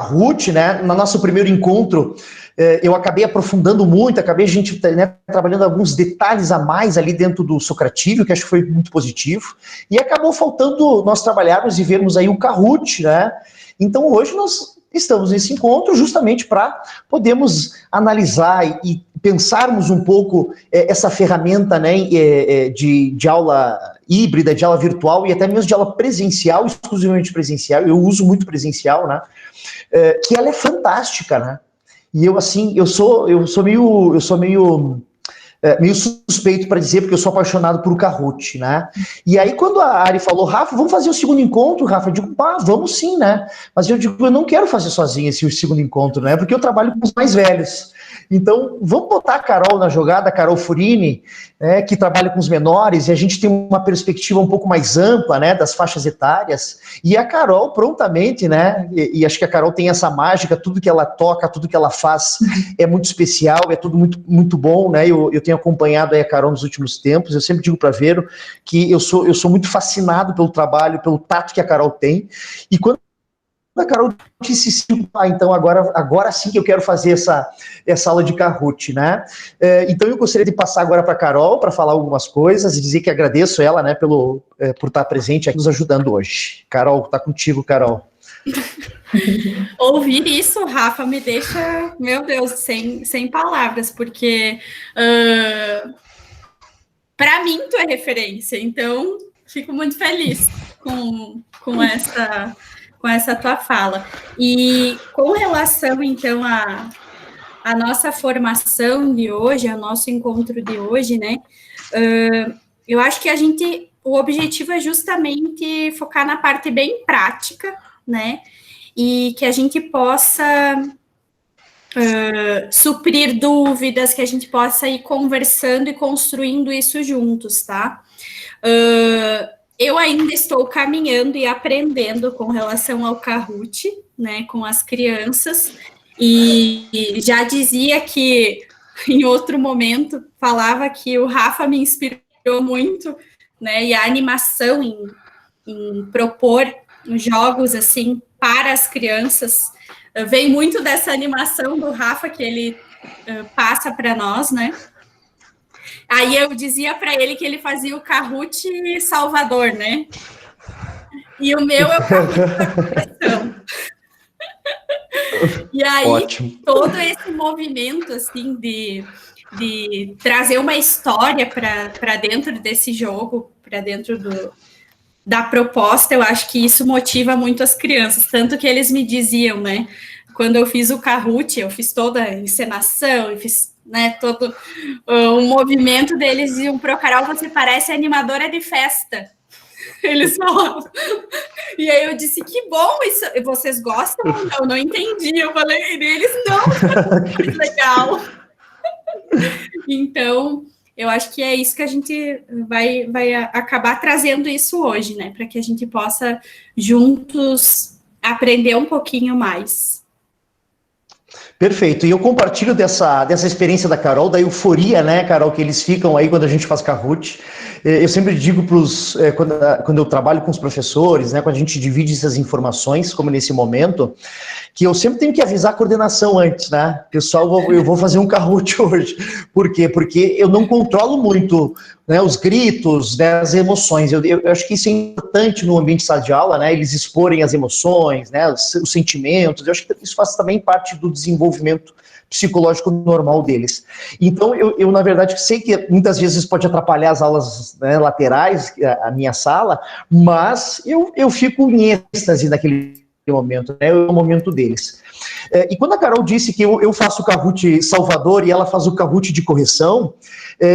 Kahoot, né? No nosso primeiro encontro, eu acabei aprofundando muito, acabei a gente, né, trabalhando alguns detalhes a mais ali dentro do Socratível, que acho que foi muito positivo, e acabou faltando nós trabalharmos e vermos aí o Kahoot, né? Então hoje nós estamos nesse encontro justamente para podermos analisar e pensarmos um pouco essa ferramenta, né, de aula híbrida, de aula virtual e até mesmo de aula presencial, exclusivamente presencial. Eu uso muito presencial, né? Que ela é fantástica, né? E eu, assim, eu sou meio suspeito para dizer, porque eu sou apaixonado por Kahoot, né? E aí, quando a Ari falou, Rafa, vamos fazer o segundo encontro, Rafa, eu digo, vamos sim, né? Mas eu digo, eu não quero fazer sozinho esse segundo encontro, né? Porque eu trabalho com os mais velhos. Então, vamos botar a Carol na jogada, a Carol Furini, né, que trabalha com os menores, e a gente tem uma perspectiva um pouco mais ampla, né, das faixas etárias, e a Carol prontamente, né, e acho que a Carol tem essa mágica, tudo que ela toca, tudo que ela faz é muito especial, é tudo muito, muito bom, né, eu tenho acompanhado aí a Carol nos últimos tempos, eu sempre digo para Vero que eu sou muito fascinado pelo trabalho, pelo tato que a Carol tem, e quando a Carol disse sim, então agora sim que eu quero fazer essa aula de Kahoot, né? Então eu gostaria de passar agora para a Carol para falar algumas coisas e dizer que agradeço ela, né, por estar presente aqui nos ajudando hoje. Carol, tá contigo, Carol. Ouvir isso, Rafa, me deixa, meu Deus, sem palavras, porque para mim tu é referência, então fico muito feliz com essa tua fala. E com relação, então, a nossa formação de hoje, ao nosso encontro de hoje, né? Eu acho que o objetivo é justamente focar na parte bem prática, né? E que a gente possa suprir dúvidas, que a gente possa ir conversando e construindo isso juntos, tá? Eu ainda estou caminhando e aprendendo com relação ao Kahoot, né, com as crianças, e já dizia que, em outro momento, falava que o Rafa me inspirou muito, né, e a animação em propor jogos, assim, para as crianças, vem muito dessa animação do Rafa que ele passa para nós, né. Aí eu dizia para ele que ele fazia o Kahoot Salvador, né? E o meu é o Kahoot da Correção. E aí, ótimo, todo esse movimento, assim, de trazer uma história para dentro desse jogo, para dentro da proposta, eu acho que isso motiva muito as crianças. Tanto que eles me diziam, né? Quando eu fiz o Kahoot, eu fiz toda a encenação, eu fiz, né, todo o movimento deles, e pro Carol, você parece animadora de festa. Eles falavam. E aí eu disse, que bom, isso, vocês gostam ou não? Não entendi. Eu falei, eles não, que legal. Então, eu acho que é isso que a gente vai acabar trazendo isso hoje, né? Para que a gente possa juntos aprender um pouquinho mais. Perfeito, e eu compartilho dessa experiência da Carol, da euforia, né, Carol, que eles ficam aí quando a gente faz Kahoot. Eu sempre digo quando eu trabalho com os professores, né, quando a gente divide essas informações, como nesse momento, que eu sempre tenho que avisar a coordenação antes, né? Pessoal, eu vou fazer um Kahoot hoje. Por quê? Porque eu não controlo muito, né, os gritos, né, as emoções. Eu acho que isso é importante no ambiente de sala de aula, né? Eles exporem as emoções, né, os sentimentos. Eu acho que isso faz também parte do desenvolvimento psicológico normal deles. Então, eu na verdade, sei que muitas vezes pode atrapalhar as aulas, né, laterais, a minha sala, mas eu fico em êxtase naquele momento, né? É o momento deles. E quando a Carol disse que eu faço o Kahoot Salvador e ela faz o Kahoot de correção,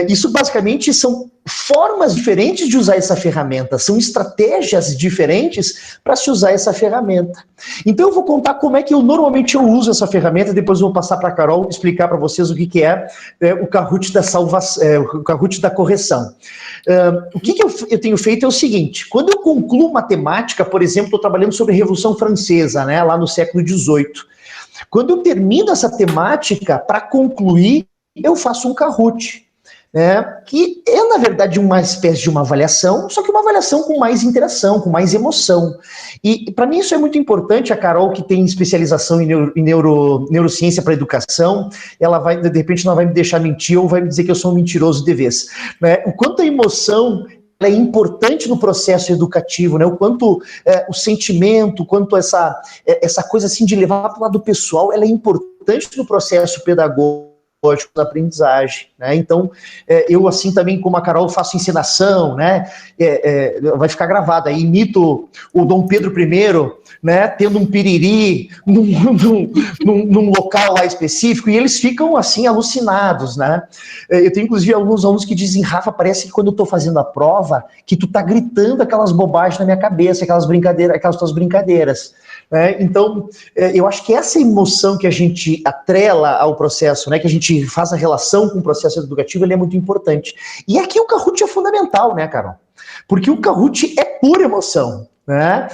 isso basicamente são formas diferentes de usar essa ferramenta, são estratégias diferentes para se usar essa ferramenta. Então eu vou contar como é que eu normalmente uso essa ferramenta, depois eu vou passar para a Carol explicar para vocês o que é o Kahoot da o Kahoot da correção. O que eu tenho feito é o seguinte: quando eu concluo matemática, por exemplo, estou trabalhando sobre a Revolução Francesa, né, lá no século XVIII. Quando eu termino essa temática, para concluir, eu faço um Kahoot. que é, na verdade, uma espécie de uma avaliação, só que uma avaliação com mais interação, com mais emoção. E, para mim, isso é muito importante. A Carol, que tem especialização em neurociência para educação, ela vai, de repente, não vai me deixar mentir ou vai me dizer que eu sou um mentiroso de vez. O quanto a emoção é importante no processo educativo, né? O quanto o sentimento, o quanto essa coisa assim de levar para o lado pessoal, ela é importante no processo pedagógico da aprendizagem, né? Então, eu assim também, como a Carol, faço encenação, né? Vai ficar gravado aí, imito o Dom Pedro I, né? Tendo um piriri num local lá específico, e eles ficam assim alucinados, né? Eu tenho inclusive alguns alunos que dizem: Rafa, parece que quando eu tô fazendo a prova, que tu tá gritando aquelas bobagens na minha cabeça, aquelas tuas brincadeiras. Então, eu acho que essa emoção que a gente atrela ao processo, né, que a gente faz a relação com o processo educativo, ele é muito importante. E aqui o Kahoot é fundamental, né, Carol? Porque o Kahoot é pura emoção. Né?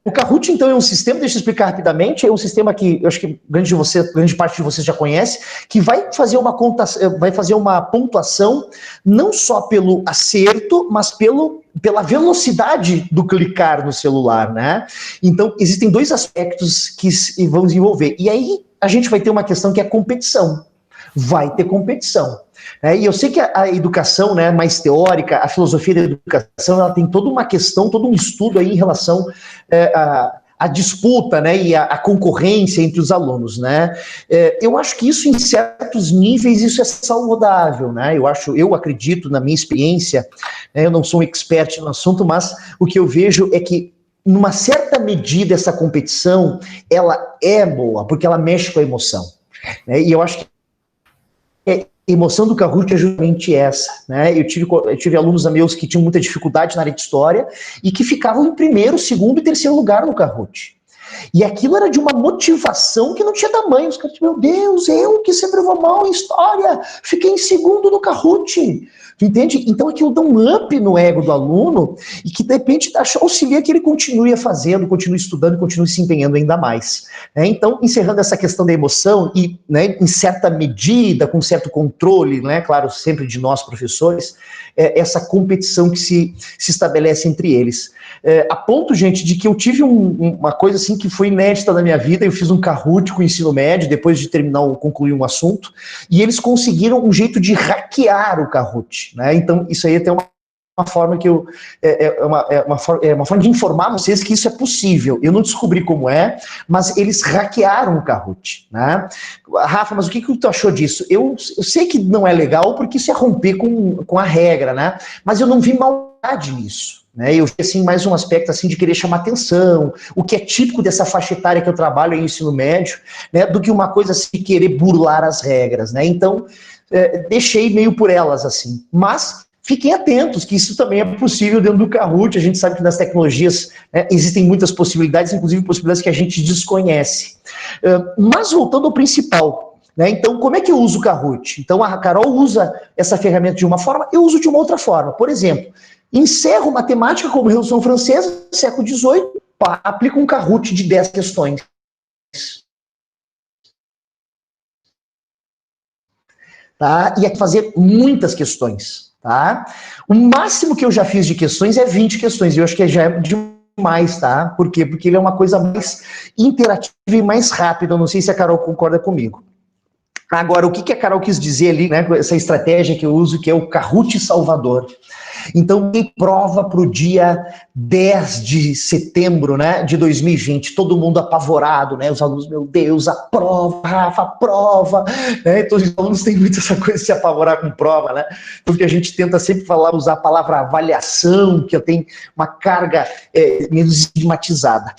O Kahoot, então, é um sistema, deixa eu explicar rapidamente, é um sistema que eu acho que grande parte de vocês já conhece, que vai fazer uma pontuação não só pelo acerto, mas pela velocidade do clicar no celular, né? Então, existem dois aspectos que vão desenvolver. E aí, a gente vai ter uma questão que é competição. Vai ter competição. E eu sei que a educação, né, mais teórica, a filosofia da educação, ela tem toda uma questão, todo um estudo aí em relação à disputa, né, e à concorrência entre os alunos, né? Eu acho que isso, em certos níveis, isso é saudável, né? Eu acredito, na minha experiência, né, eu não sou um expert no assunto, mas o que eu vejo é que, numa certa medida, essa competição, ela é boa, porque ela mexe com a emoção, né? E eu acho que a emoção do Kahoot é justamente essa, né? Eu tive alunos meus que tinham muita dificuldade na área de história e que ficavam em primeiro, segundo e terceiro lugar no Kahoot. E aquilo era de uma motivação que não tinha tamanho. Os caras, meu Deus, eu que sempre vou mal em história, fiquei em segundo no Kahoot. Tu entende? Então aquilo dá um up no ego do aluno e que de repente auxilia que ele continue fazendo, continue estudando, continue se empenhando ainda mais. Então, encerrando essa questão da emoção e, né, em certa medida, com certo controle, né, claro, sempre de nós professores, essa competição que se estabelece entre eles. A ponto, gente, de que eu tive uma coisa assim que foi inédita na minha vida. Eu fiz um Kahoot com o ensino médio, depois de concluir um assunto, e eles conseguiram um jeito de hackear o Kahoot, né? Então, isso aí é até uma forma que uma forma de informar vocês que isso é possível. Eu não descobri como mas eles hackearam o Kahoot, né? Rafa, mas o que tu achou disso? Eu sei que não é legal, porque isso é romper com a regra, né? Mas eu não vi maldade nisso. Eu vi assim, mais um aspecto assim, de querer chamar atenção, o que é típico dessa faixa etária que eu trabalho em ensino médio, né, do que uma coisa assim, de querer burlar as regras, né? Então, deixei meio por elas, assim. Mas fiquem atentos, que isso também é possível dentro do Kahoot. A gente sabe que nas tecnologias, né, existem muitas possibilidades, inclusive possibilidades que a gente desconhece. Mas voltando ao principal, né? Então, como é que eu uso o Kahoot? Então, a Carol usa essa ferramenta de uma forma, eu uso de uma outra forma. Por exemplo, encerro matemática como Revolução Francesa, século XVIII, aplico um Kahoot de 10 questões. Tá? E é fazer muitas questões. Tá? O máximo que eu já fiz de questões é 20 questões, e eu acho que já é demais, tá? Por quê? Porque ele é uma coisa mais interativa e mais rápida. Eu não sei se a Carol concorda comigo. Agora, o que a Carol quis dizer ali, né, com essa estratégia que eu uso, que é o Kahoot Salvador. Então, tem prova para o dia 10 de setembro, né, de 2020, todo mundo apavorado, né, os alunos, meu Deus, a prova, Rafa, a prova, né, então os alunos têm muito essa coisa de se apavorar com prova, né, porque a gente tenta sempre usar a palavra avaliação, que tem uma carga menos estigmatizada.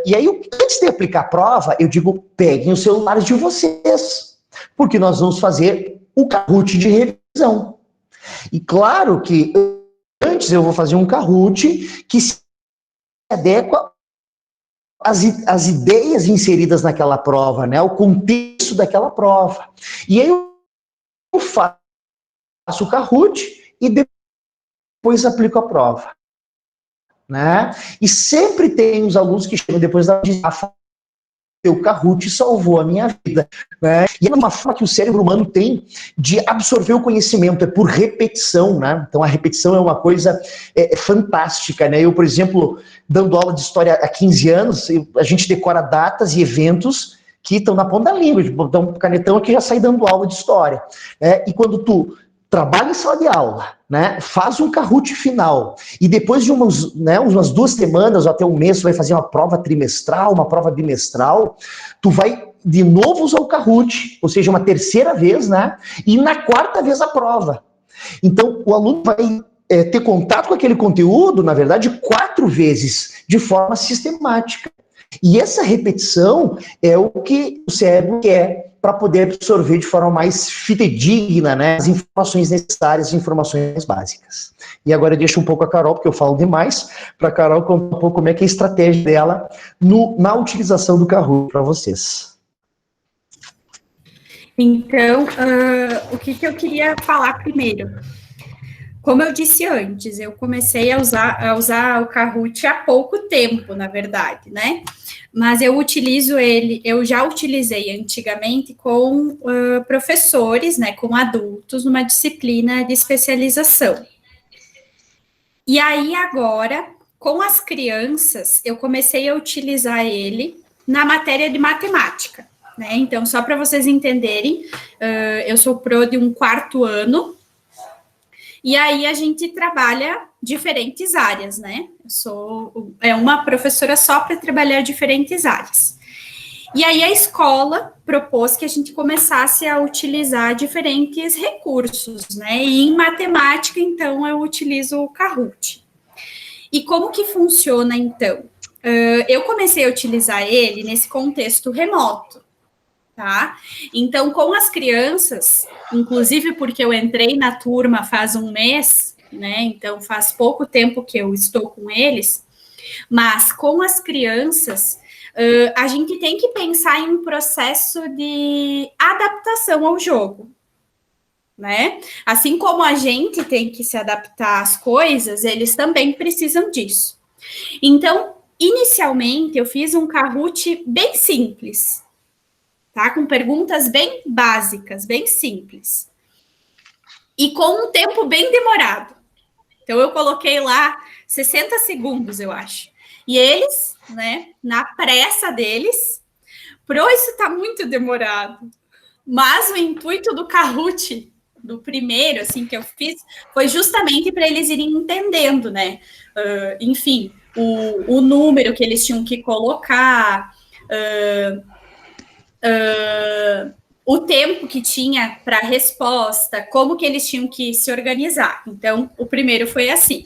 E aí, antes de aplicar a prova, eu digo, peguem os celulares de vocês, porque nós vamos fazer o Kahoot de revisão. E claro que antes eu vou fazer um Kahoot que se adequa às ideias inseridas naquela prova, né, o contexto daquela prova. E aí eu faço o Kahoot e depois aplico a prova. Né? E sempre tem os alunos que chegam depois da o Kahoot salvou a minha vida, né? E é uma forma que o cérebro humano tem de absorver o conhecimento, é por repetição, né? Então a repetição é uma coisa fantástica, né? Eu, por exemplo, dando aula de história há 15 anos, a gente decora datas e eventos que estão na ponta da língua, dá um canetão aqui e já sai dando aula de história, né? E quando tu trabalha em sala de aula, né, faz um Kahoot final, e depois de umas 2 semanas ou até um mês, tu vai fazer uma prova trimestral, uma prova bimestral, tu vai de novo usar o Kahoot, ou seja, uma terceira vez, né, e na quarta vez a prova. Então, o aluno vai ter contato com aquele conteúdo, na verdade, 4 vezes, de forma sistemática. E essa repetição é o que o cérebro quer para poder absorver de forma mais fidedigna, né, as informações necessárias, as informações básicas. E agora eu deixo um pouco a Carol, porque eu falo demais, para a Carol contar um pouco como é que é a estratégia dela na utilização do Kahoot para vocês. Então, o que eu queria falar primeiro? Como eu disse antes, eu comecei a usar o Kahoot há pouco tempo, na verdade, né? Mas eu já utilizei antigamente com professores, né, com adultos, numa disciplina de especialização. E aí, agora, com as crianças, eu comecei a utilizar ele na matéria de matemática, né? Então, só para vocês entenderem, eu sou pro de um 4º ano, e aí a gente trabalha diferentes áreas, né? Eu sou uma professora só para trabalhar diferentes áreas. E aí a escola propôs que a gente começasse a utilizar diferentes recursos, né? E em matemática, então, eu utilizo o Kahoot. E como que funciona, então? Eu comecei a utilizar ele nesse contexto remoto, tá? Então, com as crianças, inclusive porque eu entrei na turma faz um mês, né? Então, faz pouco tempo que eu estou com eles, mas com as crianças, a gente tem que pensar em um processo de adaptação ao jogo, né? Assim como a gente tem que se adaptar às coisas, eles também precisam disso. Então, inicialmente, eu fiz um Kahoot bem simples, tá? Com perguntas bem básicas, bem simples. E com um tempo bem demorado. Então, eu coloquei lá 60 segundos, eu acho. E eles, né, na pressa deles, isso está muito demorado. Mas o intuito do Kahoot, do primeiro, assim, que eu fiz, foi justamente para eles irem entendendo, né? Enfim, o número que eles tinham que colocar, o tempo que tinha para a resposta, como que eles tinham que se organizar. Então, o primeiro foi assim.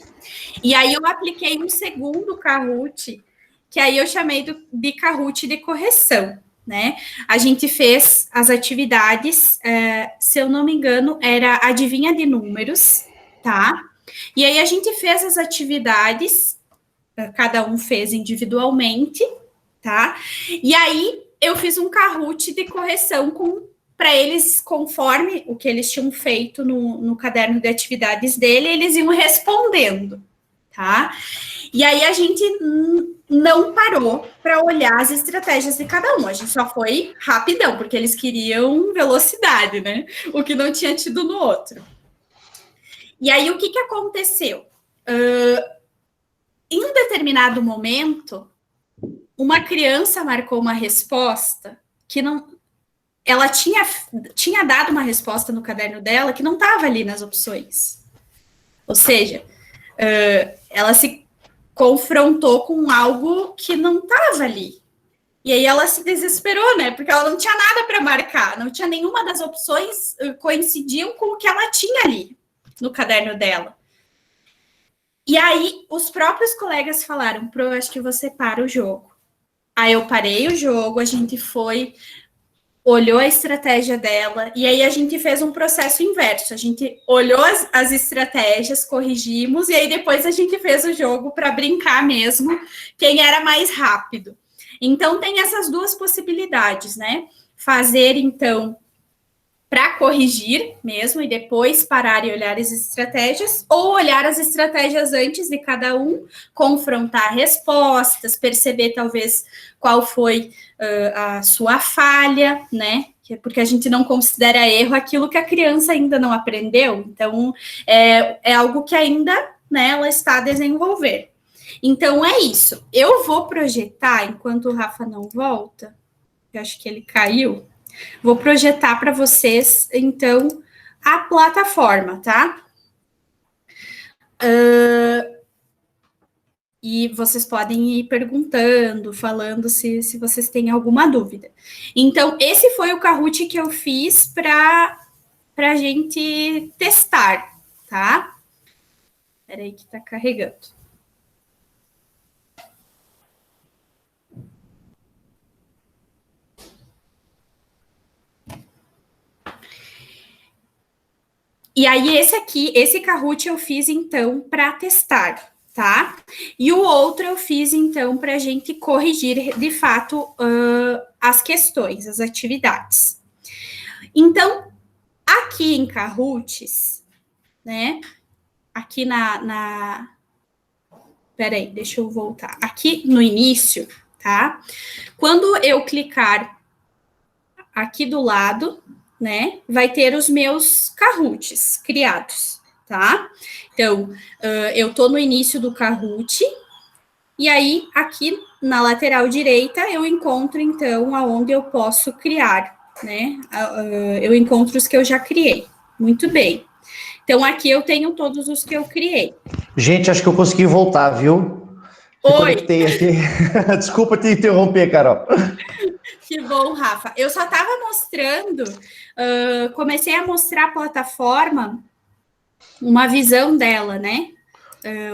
E aí eu apliquei um segundo Kahoot, que aí eu chamei de Kahoot de correção, né? A gente fez as atividades, se eu não me engano, era adivinha de números, tá? E aí a gente fez as atividades, cada um fez individualmente, tá? E aí eu fiz um Kahoot de correção para eles, conforme o que eles tinham feito no caderno de atividades dele, eles iam respondendo, tá? E aí a gente não parou para olhar as estratégias de cada um, a gente só foi rapidão, porque eles queriam velocidade, né? O que não tinha tido no outro. E aí o que aconteceu? Em um determinado momento, uma criança marcou uma resposta que não... Ela tinha dado uma resposta no caderno dela que não estava ali nas opções. Ou seja, ela se confrontou com algo que não estava ali. E aí ela se desesperou, né? Porque ela não tinha nada para marcar, não tinha nenhuma das opções coincidiam com o que ela tinha ali no caderno dela. E aí os próprios colegas falaram: Pro, acho que você para o jogo. Aí eu parei o jogo, a gente olhou a estratégia dela, e aí a gente fez um processo inverso. A gente olhou as estratégias, corrigimos, e aí depois a gente fez o jogo para brincar mesmo, quem era mais rápido. Então, tem essas duas possibilidades, né? Fazer, então, para corrigir mesmo e depois parar e olhar as estratégias, ou olhar as estratégias antes de cada um, confrontar respostas, perceber talvez qual foi a sua falha, né? Porque a gente não considera erro aquilo que a criança ainda não aprendeu. Então, é algo que ainda, né, ela está a desenvolver. Então, é isso. Eu vou projetar, enquanto o Rafa não volta, eu acho que ele caiu, vou projetar para vocês, então, a plataforma, tá? E vocês podem ir perguntando, falando se vocês têm alguma dúvida. Então, esse foi o Kahoot que eu fiz para a gente testar, tá? Espera aí que está carregando. E aí, esse Kahoot eu fiz, então, para testar, tá? E o outro eu fiz, então, para a gente corrigir, de fato, as questões, as atividades. Então, aqui em Kahoots, né? Aqui Peraí, deixa eu voltar. Aqui no início, tá? Quando eu clicar aqui do lado, né, vai ter os meus Kahoots criados, tá? Então, eu tô no início do Kahoot, e aí, aqui na lateral direita, eu encontro, então, aonde eu posso criar, né? Eu encontro os que eu já criei. Muito bem. Então, aqui eu tenho todos os que eu criei. Gente, acho que eu consegui voltar, viu? Oi. Conectei aqui. Desculpa te interromper, Carol. Que bom, Rafa. Eu só estava mostrando, comecei a mostrar a plataforma, uma visão dela, né?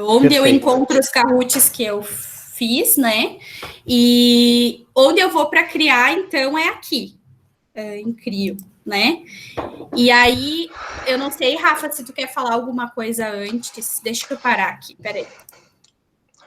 Onde eu encontro os Kahoots que eu fiz, né? E onde eu vou para criar, então, é aqui, em Crio, né? E aí, eu não sei, Rafa, se tu quer falar alguma coisa antes, deixa eu parar aqui, peraí.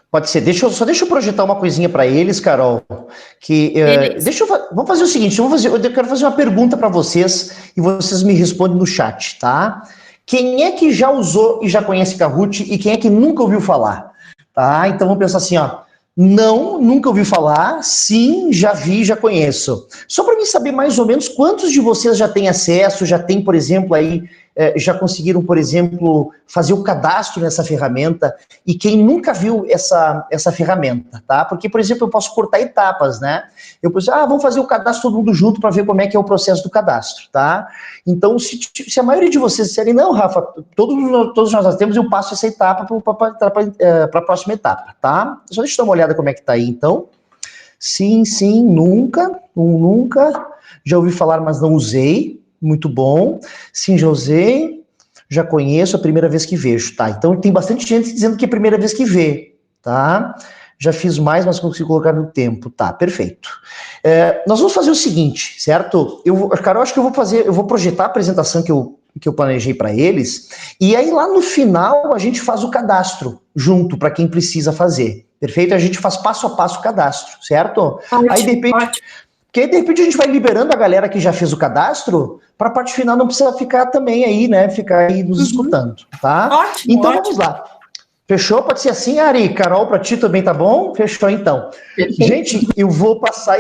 Pode ser. Deixa eu projetar uma coisinha para eles, Carol. Vamos fazer o seguinte, eu quero fazer uma pergunta para vocês e vocês me respondem no chat, tá? Quem é que já usou e já conhece Kahoot e quem é que nunca ouviu falar? Tá? Então vamos pensar assim, ó. Não, nunca ouvi falar. Sim, já vi, já conheço. Só para mim saber mais ou menos quantos de vocês já têm acesso, já tem, por exemplo, aí, já conseguiram, por exemplo, fazer o cadastro nessa ferramenta, e quem nunca viu essa ferramenta, tá? Porque, por exemplo, eu posso cortar etapas, né? Eu posso vamos fazer o cadastro todo mundo junto para ver como é que é o processo do cadastro, tá? Então, se a maioria de vocês disserem, não, Rafa, todos nós temos, eu passo essa etapa para a próxima etapa, tá? Só deixa eu dar uma olhada como é que tá aí, então. Sim, nunca, já ouvi falar, mas não usei, muito bom. Sim, já usei, já conheço, a primeira vez que vejo, tá? Então tem bastante gente dizendo que é a primeira vez que vê, tá? Já fiz mais, mas consigo colocar no tempo, tá? Perfeito. Nós vamos fazer o seguinte, certo? Carol, acho que eu vou projetar a apresentação que eu planejei para eles, e aí lá no final a gente faz o cadastro junto para quem precisa fazer. Perfeito? A gente faz passo a passo o cadastro, certo? Ótimo, aí, de repente, porque aí, de repente, a gente vai liberando a galera que já fez o cadastro, para a parte final não precisa ficar também aí, né? Ficar aí nos escutando, tá? Ótimo, então, ótimo. vamos lá. Fechou? Pode ser assim, Ari? Carol, para ti também tá bom? Fechou, então. Perfeito. Gente, eu vou passar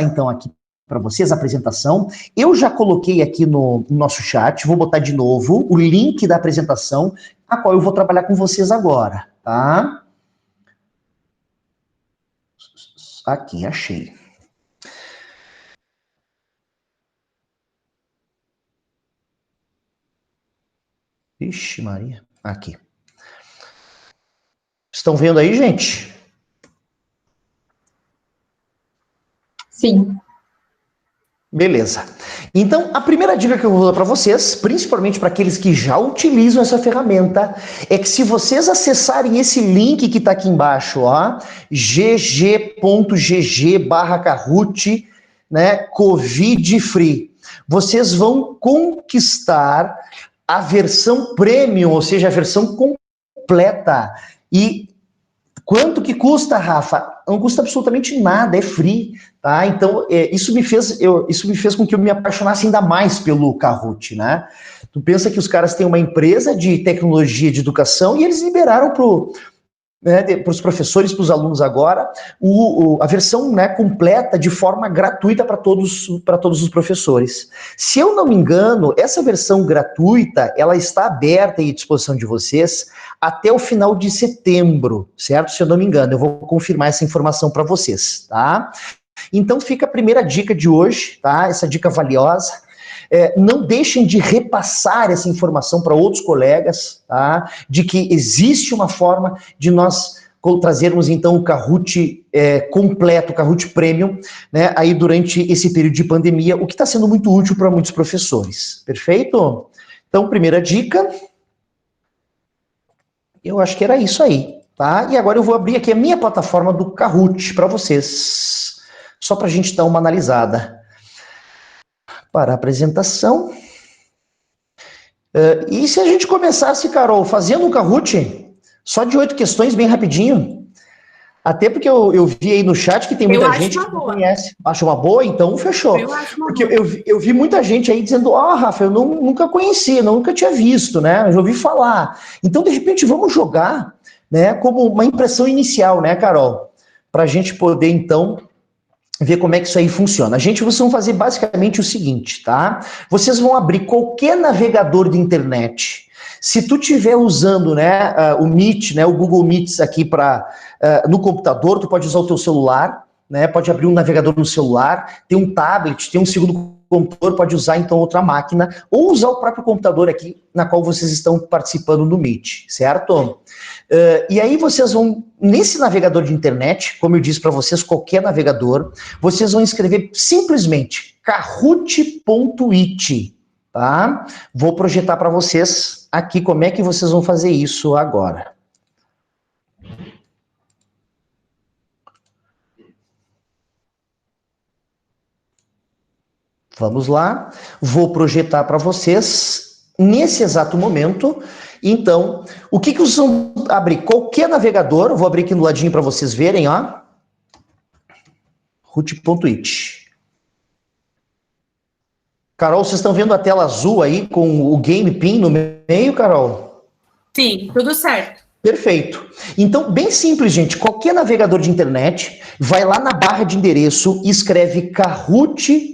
então aqui para vocês a apresentação. Eu já coloquei aqui no nosso chat, vou botar de novo o link da apresentação, a qual eu vou trabalhar com vocês agora, tá? Aqui, achei. Ixi, Maria. Aqui. Estão vendo aí, gente? Sim. Beleza. Então, a primeira dica que eu vou dar para vocês, principalmente para aqueles que já utilizam essa ferramenta, é que se vocês acessarem esse link que está aqui embaixo, ó, gg.gg/Kahoot, né, Covid Free, vocês vão conquistar a versão premium, ou seja, a versão completa. E quanto que custa, Rafa? Não custa absolutamente nada, é free, Tá? Então, isso me fez com que eu me apaixonasse ainda mais pelo Kahoot, né? Tu pensa que os caras têm uma empresa de tecnologia de educação e eles liberaram para os professores, para os alunos agora, a versão, né, completa de forma gratuita para todos os professores. Se eu não me engano, essa versão gratuita, ela está aberta e à disposição de vocês até o final de setembro, certo? Se eu não me engano, eu vou confirmar essa informação para vocês, tá? Então fica a primeira dica de hoje, tá? Essa dica valiosa. Não deixem de repassar essa informação para outros colegas, tá? De que existe uma forma de nós trazermos então o Kahoot completo, o Kahoot Premium, né? Aí durante esse período de pandemia, o que está sendo muito útil para muitos professores. Perfeito? Então, primeira dica. Eu acho que era isso aí, tá? E agora eu vou abrir aqui a minha plataforma do Kahoot para vocês, só para a gente dar uma analisada. Para a apresentação. E se a gente começasse, Carol, fazendo um Kahoot, só de 8 questões, bem rapidinho? Até porque eu vi aí no chat que tem muita gente que não conhece. Acha uma boa? Então fechou. Eu acho uma porque boa. eu vi muita gente aí dizendo, Rafa, eu nunca conhecia, nunca tinha visto, né? Eu já ouvi falar. Então, de repente, vamos jogar, né, como uma impressão inicial, né, Carol? Para a gente poder, então, ver como é que isso aí funciona. Vocês vão fazer basicamente o seguinte, tá? Vocês vão abrir qualquer navegador de internet. Se tu estiver usando, né, o Meet, né, o Google Meets aqui no computador, tu pode usar o teu celular, né, pode abrir um navegador no celular, tem um tablet, tem um segundo computador, pode usar então outra máquina, ou usar o próprio computador aqui, na qual vocês estão participando no Meet, certo? E aí vocês vão, nesse navegador de internet, como eu disse para vocês, qualquer navegador, vocês vão escrever simplesmente kahoot.it, tá? Vou projetar para vocês aqui como é que vocês vão fazer isso agora. Vamos lá, vou projetar para vocês nesse exato momento. Então, o que vocês vão abrir? Qualquer navegador, vou abrir aqui no ladinho para vocês verem, ó. Kahoot.it. Carol, vocês estão vendo a tela azul aí com o Game Pin no meio, Carol? Sim, tudo certo. Perfeito. Então, bem simples, gente. Qualquer navegador de internet, vai lá na barra de endereço e escreve kahoot.it,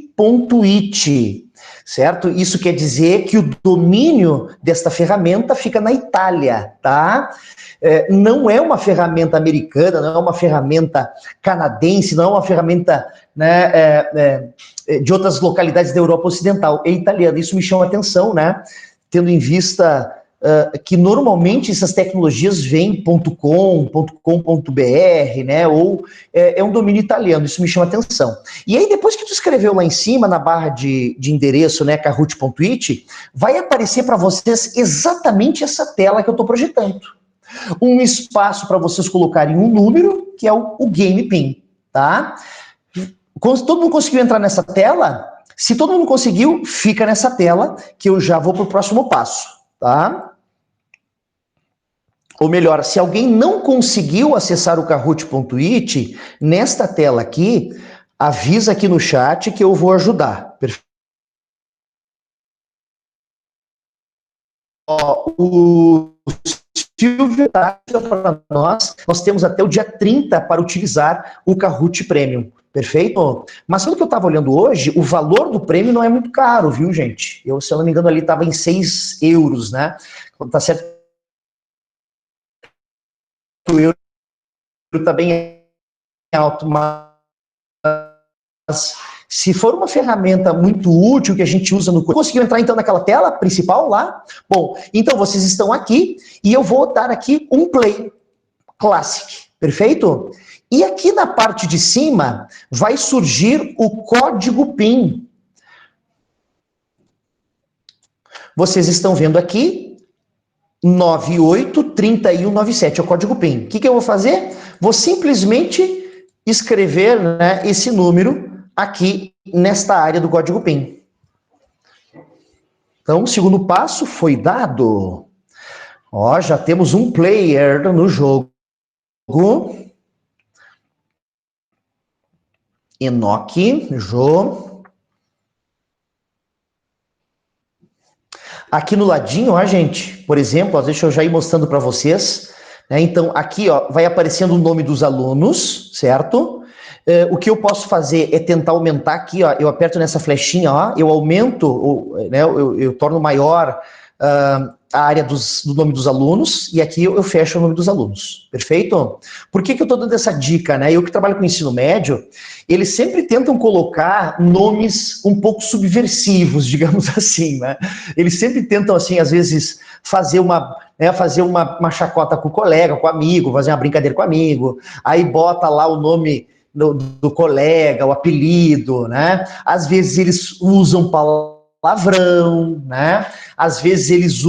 certo? Isso quer dizer que o domínio desta ferramenta fica na Itália, tá? Não é uma ferramenta americana, não é uma ferramenta canadense, não é uma ferramenta, né, de outras localidades da Europa Ocidental, é italiana. Isso me chama a atenção, né? Tendo em vista que normalmente essas tecnologias vêm .com.br, né, ou é um domínio italiano, isso me chama atenção. E aí depois que tu escreveu lá em cima, na barra de endereço, né, kahoot.it, vai aparecer para vocês exatamente essa tela que eu estou projetando. Um espaço para vocês colocarem um número, que é o Game Pin, tá? Quando todo mundo conseguiu entrar nessa tela, se todo mundo conseguiu, fica nessa tela, que eu já vou para o próximo passo, tá? Ou melhor, se alguém não conseguiu acessar o kahoot.it, nesta tela aqui, avisa aqui no chat que eu vou ajudar. Perfeito? O Silvio tá para nós temos até o dia 30 para utilizar o Kahoot Premium. Perfeito? Mas pelo que eu estava olhando hoje, o valor do prêmio não é muito caro, viu, gente? Se eu não me engano, ali estava em 6 euros, né? Tá certo? O euro está bem alto, mas se for uma ferramenta muito útil que a gente usa no... Conseguiu entrar então naquela tela principal lá? Bom, então vocês estão aqui e eu vou dar aqui um play classic, perfeito? E aqui na parte de cima vai surgir o código PIN. Vocês estão vendo aqui 983197, é o código PIN. O que eu vou fazer? Vou simplesmente escrever, né, esse número aqui nesta área do código PIN. Então, o segundo passo foi dado. Ó, já temos um player no jogo. Enoque, Jô. Aqui no ladinho, ó, gente, por exemplo, ó, deixa eu já ir mostrando para vocês, né? Então, aqui, ó, vai aparecendo o nome dos alunos, certo? O que eu posso fazer é tentar aumentar aqui, ó, eu aperto nessa flechinha, ó, eu aumento, né, eu torno maior a área do nome dos alunos, e aqui eu fecho o nome dos alunos, perfeito? Por que eu estou dando essa dica, né? Eu que trabalho com ensino médio, eles sempre tentam colocar nomes um pouco subversivos, digamos assim, né? Eles sempre tentam, assim, às vezes, fazer uma chacota com o colega, com o amigo, fazer uma brincadeira com o amigo, aí bota lá o nome do colega, o apelido, né? Às vezes eles usam palavrão, né? Às vezes eles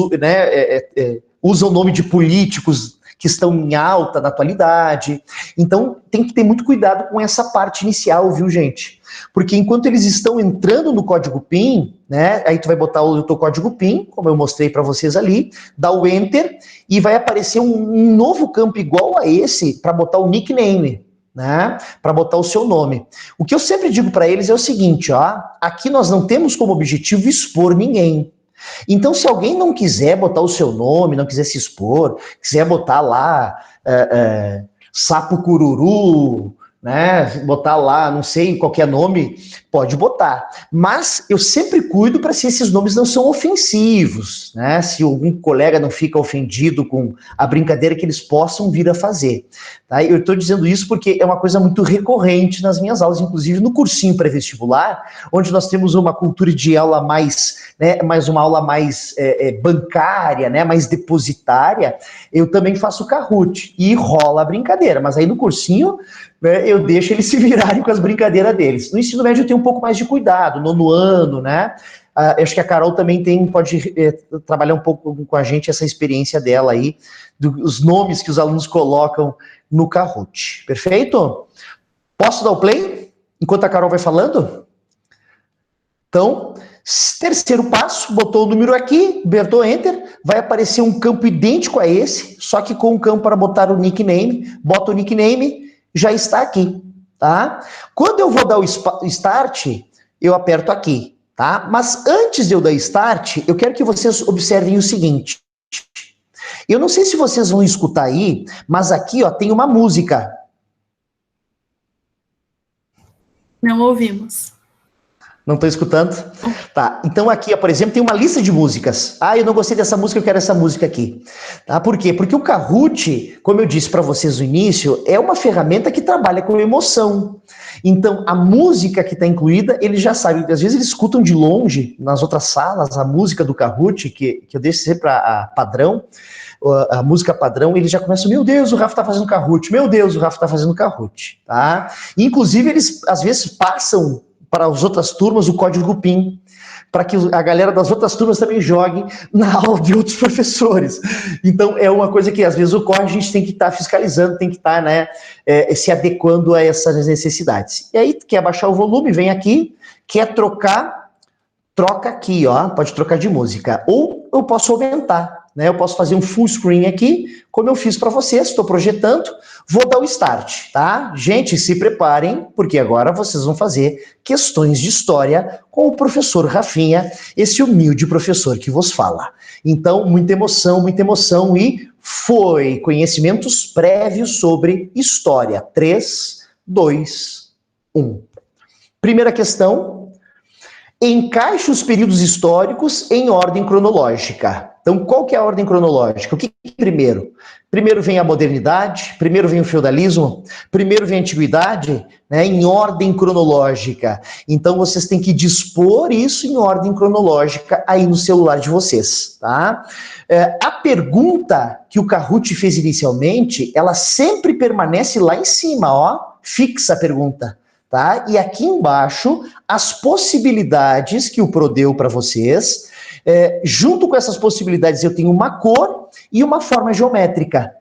usam o nome de políticos que estão em alta na atualidade. Então, tem que ter muito cuidado com essa parte inicial, viu, gente? Porque enquanto eles estão entrando no código PIN, né? Aí tu vai botar o teu código PIN, como eu mostrei para vocês ali, dá o Enter e vai aparecer um novo campo igual a esse para botar o nickname, né? Para botar o seu nome. O que eu sempre digo para eles é o seguinte, ó, aqui nós não temos como objetivo expor ninguém. Então, se alguém não quiser botar o seu nome, não quiser se expor, quiser botar lá sapo cururu, né? Botar lá, não sei, qualquer nome, pode botar. Mas eu sempre cuido para se esses nomes não são ofensivos, né? Se algum colega não fica ofendido com a brincadeira que eles possam vir a fazer. Tá? Eu estou dizendo isso porque é uma coisa muito recorrente nas minhas aulas, inclusive no cursinho pré-vestibular, onde nós temos uma cultura de aula mais, né, uma aula mais bancária, né, mais depositária. Eu também faço Kahoot e rola a brincadeira, mas aí no cursinho, né, eu deixo eles se virarem com as brincadeiras deles. No ensino médio eu tenho um pouco mais de cuidado, nono ano, né? Acho que a Carol também pode trabalhar um pouco com a gente essa experiência dela aí, dos nomes que os alunos colocam no Kahoot. Perfeito? Posso dar o play? Enquanto a Carol vai falando? Então, terceiro passo, botou o número aqui, apertou Enter, vai aparecer um campo idêntico a esse, só que com um campo para botar o nickname, bota o nickname, já está aqui, tá? Quando eu vou dar o Start, eu aperto aqui, tá? Mas antes de eu dar Start, eu quero que vocês observem o seguinte. Eu não sei se vocês vão escutar aí, mas aqui, ó, tem uma música. Não ouvimos. Não estou escutando? Tá, então aqui, ó, por exemplo, tem uma lista de músicas. Ah, eu não gostei dessa música, eu quero essa música aqui. Tá? Por quê? Porque o Kahoot, como eu disse para vocês no início, é uma ferramenta que trabalha com emoção. Então, a música que está incluída, eles já sabem. Às vezes eles escutam de longe, nas outras salas, a música do Kahoot, que eu deixo sempre a padrão, a música padrão, eles já começam, meu Deus, o Rafa tá fazendo Kahoot, meu Deus, o Rafa tá fazendo Kahoot, tá? Inclusive, eles, às vezes, passam para as outras turmas o código PIN, para que a galera das outras turmas também jogue na aula de outros professores. Então, é uma coisa que, às vezes, ocorre, a gente tem que estar fiscalizando, tem que estar, né, se adequando a essas necessidades. E aí, quer baixar o volume, vem aqui, quer trocar, troca aqui, ó, pode trocar de música. Ou eu posso aumentar, né, eu posso fazer um full screen aqui, como eu fiz para vocês, estou projetando, vou dar o Start, tá? Gente, se preparem, porque agora vocês vão fazer questões de história com o professor Rafinha, esse humilde professor que vos fala. Então, muita emoção e foi conhecimentos prévios sobre história. 3, 2, 1. Primeira questão, encaixe os períodos históricos em ordem cronológica. Então, qual que é a ordem cronológica? O que primeiro? Primeiro vem a modernidade, primeiro vem o feudalismo, primeiro vem a antiguidade, né, em ordem cronológica. Então, vocês têm que dispor isso em ordem cronológica aí no celular de vocês, tá? A pergunta que o Kahoot fez inicialmente, ela sempre permanece lá em cima, ó, fixa a pergunta. Tá? E aqui embaixo, as possibilidades que o Pro deu para vocês. Junto com essas possibilidades, eu tenho uma cor e uma forma geométrica.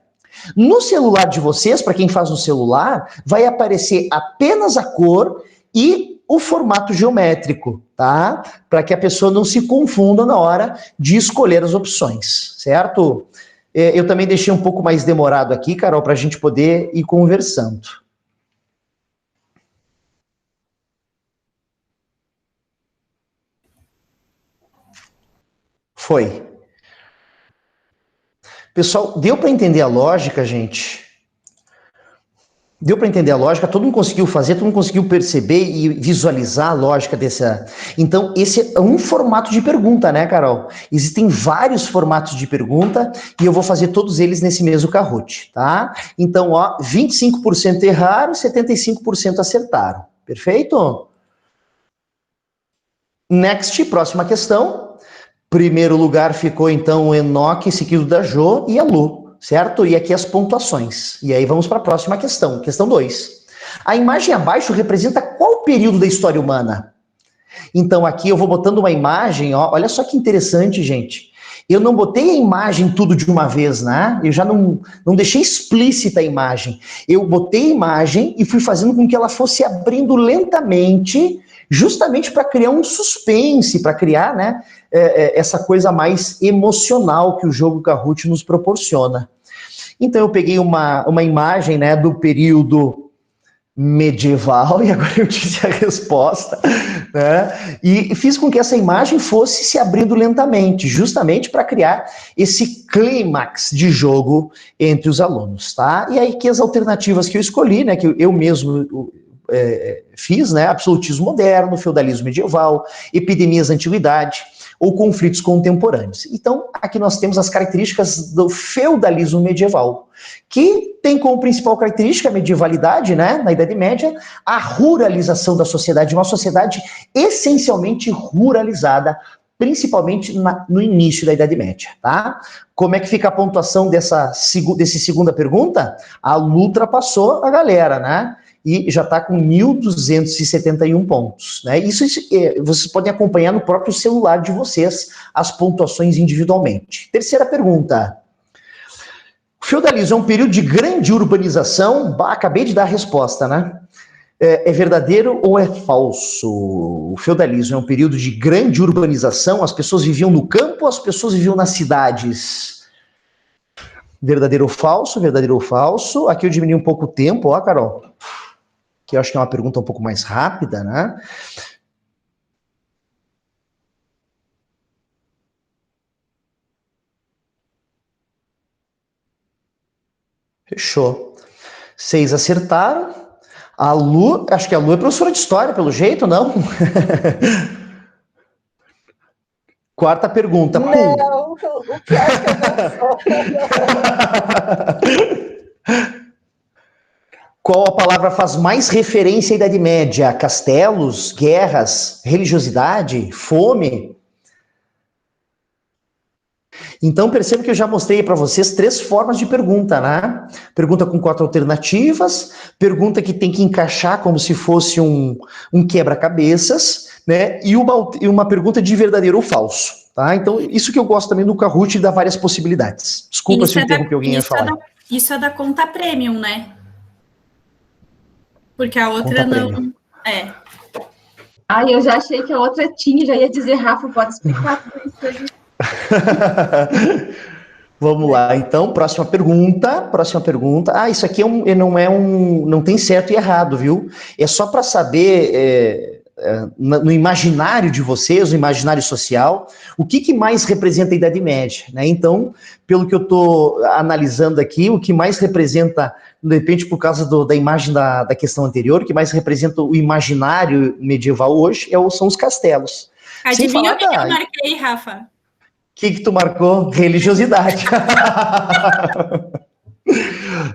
No celular de vocês, para quem faz no celular, vai aparecer apenas a cor e o formato geométrico, tá? Para que a pessoa não se confunda na hora de escolher as opções, certo? Eu também deixei um pouco mais demorado aqui, Carol, para a gente poder ir conversando. Foi. Pessoal, deu para entender a lógica, gente? Deu para entender a lógica? Todo mundo conseguiu fazer, todo mundo conseguiu perceber e visualizar a lógica dessa... Então, esse é um formato de pergunta, né, Carol? Existem vários formatos de pergunta e eu vou fazer todos eles nesse mesmo Kahoot, tá? Então, ó, 25% erraram, 75% acertaram. Perfeito? Next, próxima questão. Primeiro lugar ficou, então, o Enoque, seguido da Jo e a Lu. Certo? E aqui as pontuações. E aí vamos para a próxima questão. Questão 2. A imagem abaixo representa qual período da história humana? Então aqui eu vou botando uma imagem, ó, olha só que interessante, gente. Eu não botei a imagem tudo de uma vez, né? Eu já não deixei explícita a imagem. Eu botei a imagem e fui fazendo com que ela fosse abrindo lentamente, justamente para criar um suspense, para criar, né, essa coisa mais emocional que o jogo Kahoot nos proporciona. Então eu peguei uma imagem, né, do período medieval, e agora eu disse a resposta, né, e fiz com que essa imagem fosse se abrindo lentamente, justamente para criar esse clímax de jogo entre os alunos, tá? E aí que as alternativas que eu escolhi, né, que eu mesmo fiz, né, absolutismo moderno, feudalismo medieval, epidemias da antiguidade, ou conflitos contemporâneos. Então, aqui nós temos as características do feudalismo medieval, que tem como principal característica a medievalidade, né, na Idade Média, a ruralização da sociedade, uma sociedade essencialmente ruralizada, principalmente no início da Idade Média, tá? Como é que fica a pontuação desse segunda pergunta? A Lu ultrapassou a galera, né? E já está com 1.271 pontos, né? Isso vocês podem acompanhar no próprio celular de vocês, as pontuações individualmente. Terceira pergunta. O feudalismo é um período de grande urbanização? Acabei de dar a resposta, né? É verdadeiro ou é falso? O feudalismo é um período de grande urbanização? As pessoas viviam no campo ou as pessoas viviam nas cidades? Verdadeiro ou falso? Verdadeiro ou falso? Aqui eu diminui um pouco o tempo, ó, Carol, que eu acho que é uma pergunta um pouco mais rápida, né? Fechou. 6 acertaram. A Lu, acho que a Lu é professora de história, pelo jeito, não? Quarta pergunta. Não, o pior é que eu não sou. Qual a palavra faz mais referência à Idade Média? Castelos, guerras, religiosidade, fome? Então, perceba que eu já mostrei para vocês 3 formas de pergunta, né? Pergunta com 4 alternativas, pergunta que tem que encaixar como se fosse um quebra-cabeças, né? E uma pergunta de verdadeiro ou falso, tá? Então, isso que eu gosto também do Kahoot, dá várias possibilidades. Desculpa se eu interrompi alguém a falar. Isso é da conta premium, né? Porque a outra Conta não... premium. É. Ai, eu já achei que a outra tinha, já ia dizer, Rafa, pode explicar tudo isso pra gente. Vamos lá, então, próxima pergunta. Ah, isso aqui não tem certo e errado, viu? É só para saber, no imaginário de vocês, no imaginário social, o que mais representa a Idade Média, né? Então, pelo que eu estou analisando aqui, o que mais representa, de repente, por causa da imagem da questão anterior, o que mais representa o imaginário medieval hoje são os castelos. Adivinha o que eu marquei, Rafa? O que tu marcou? Religiosidade.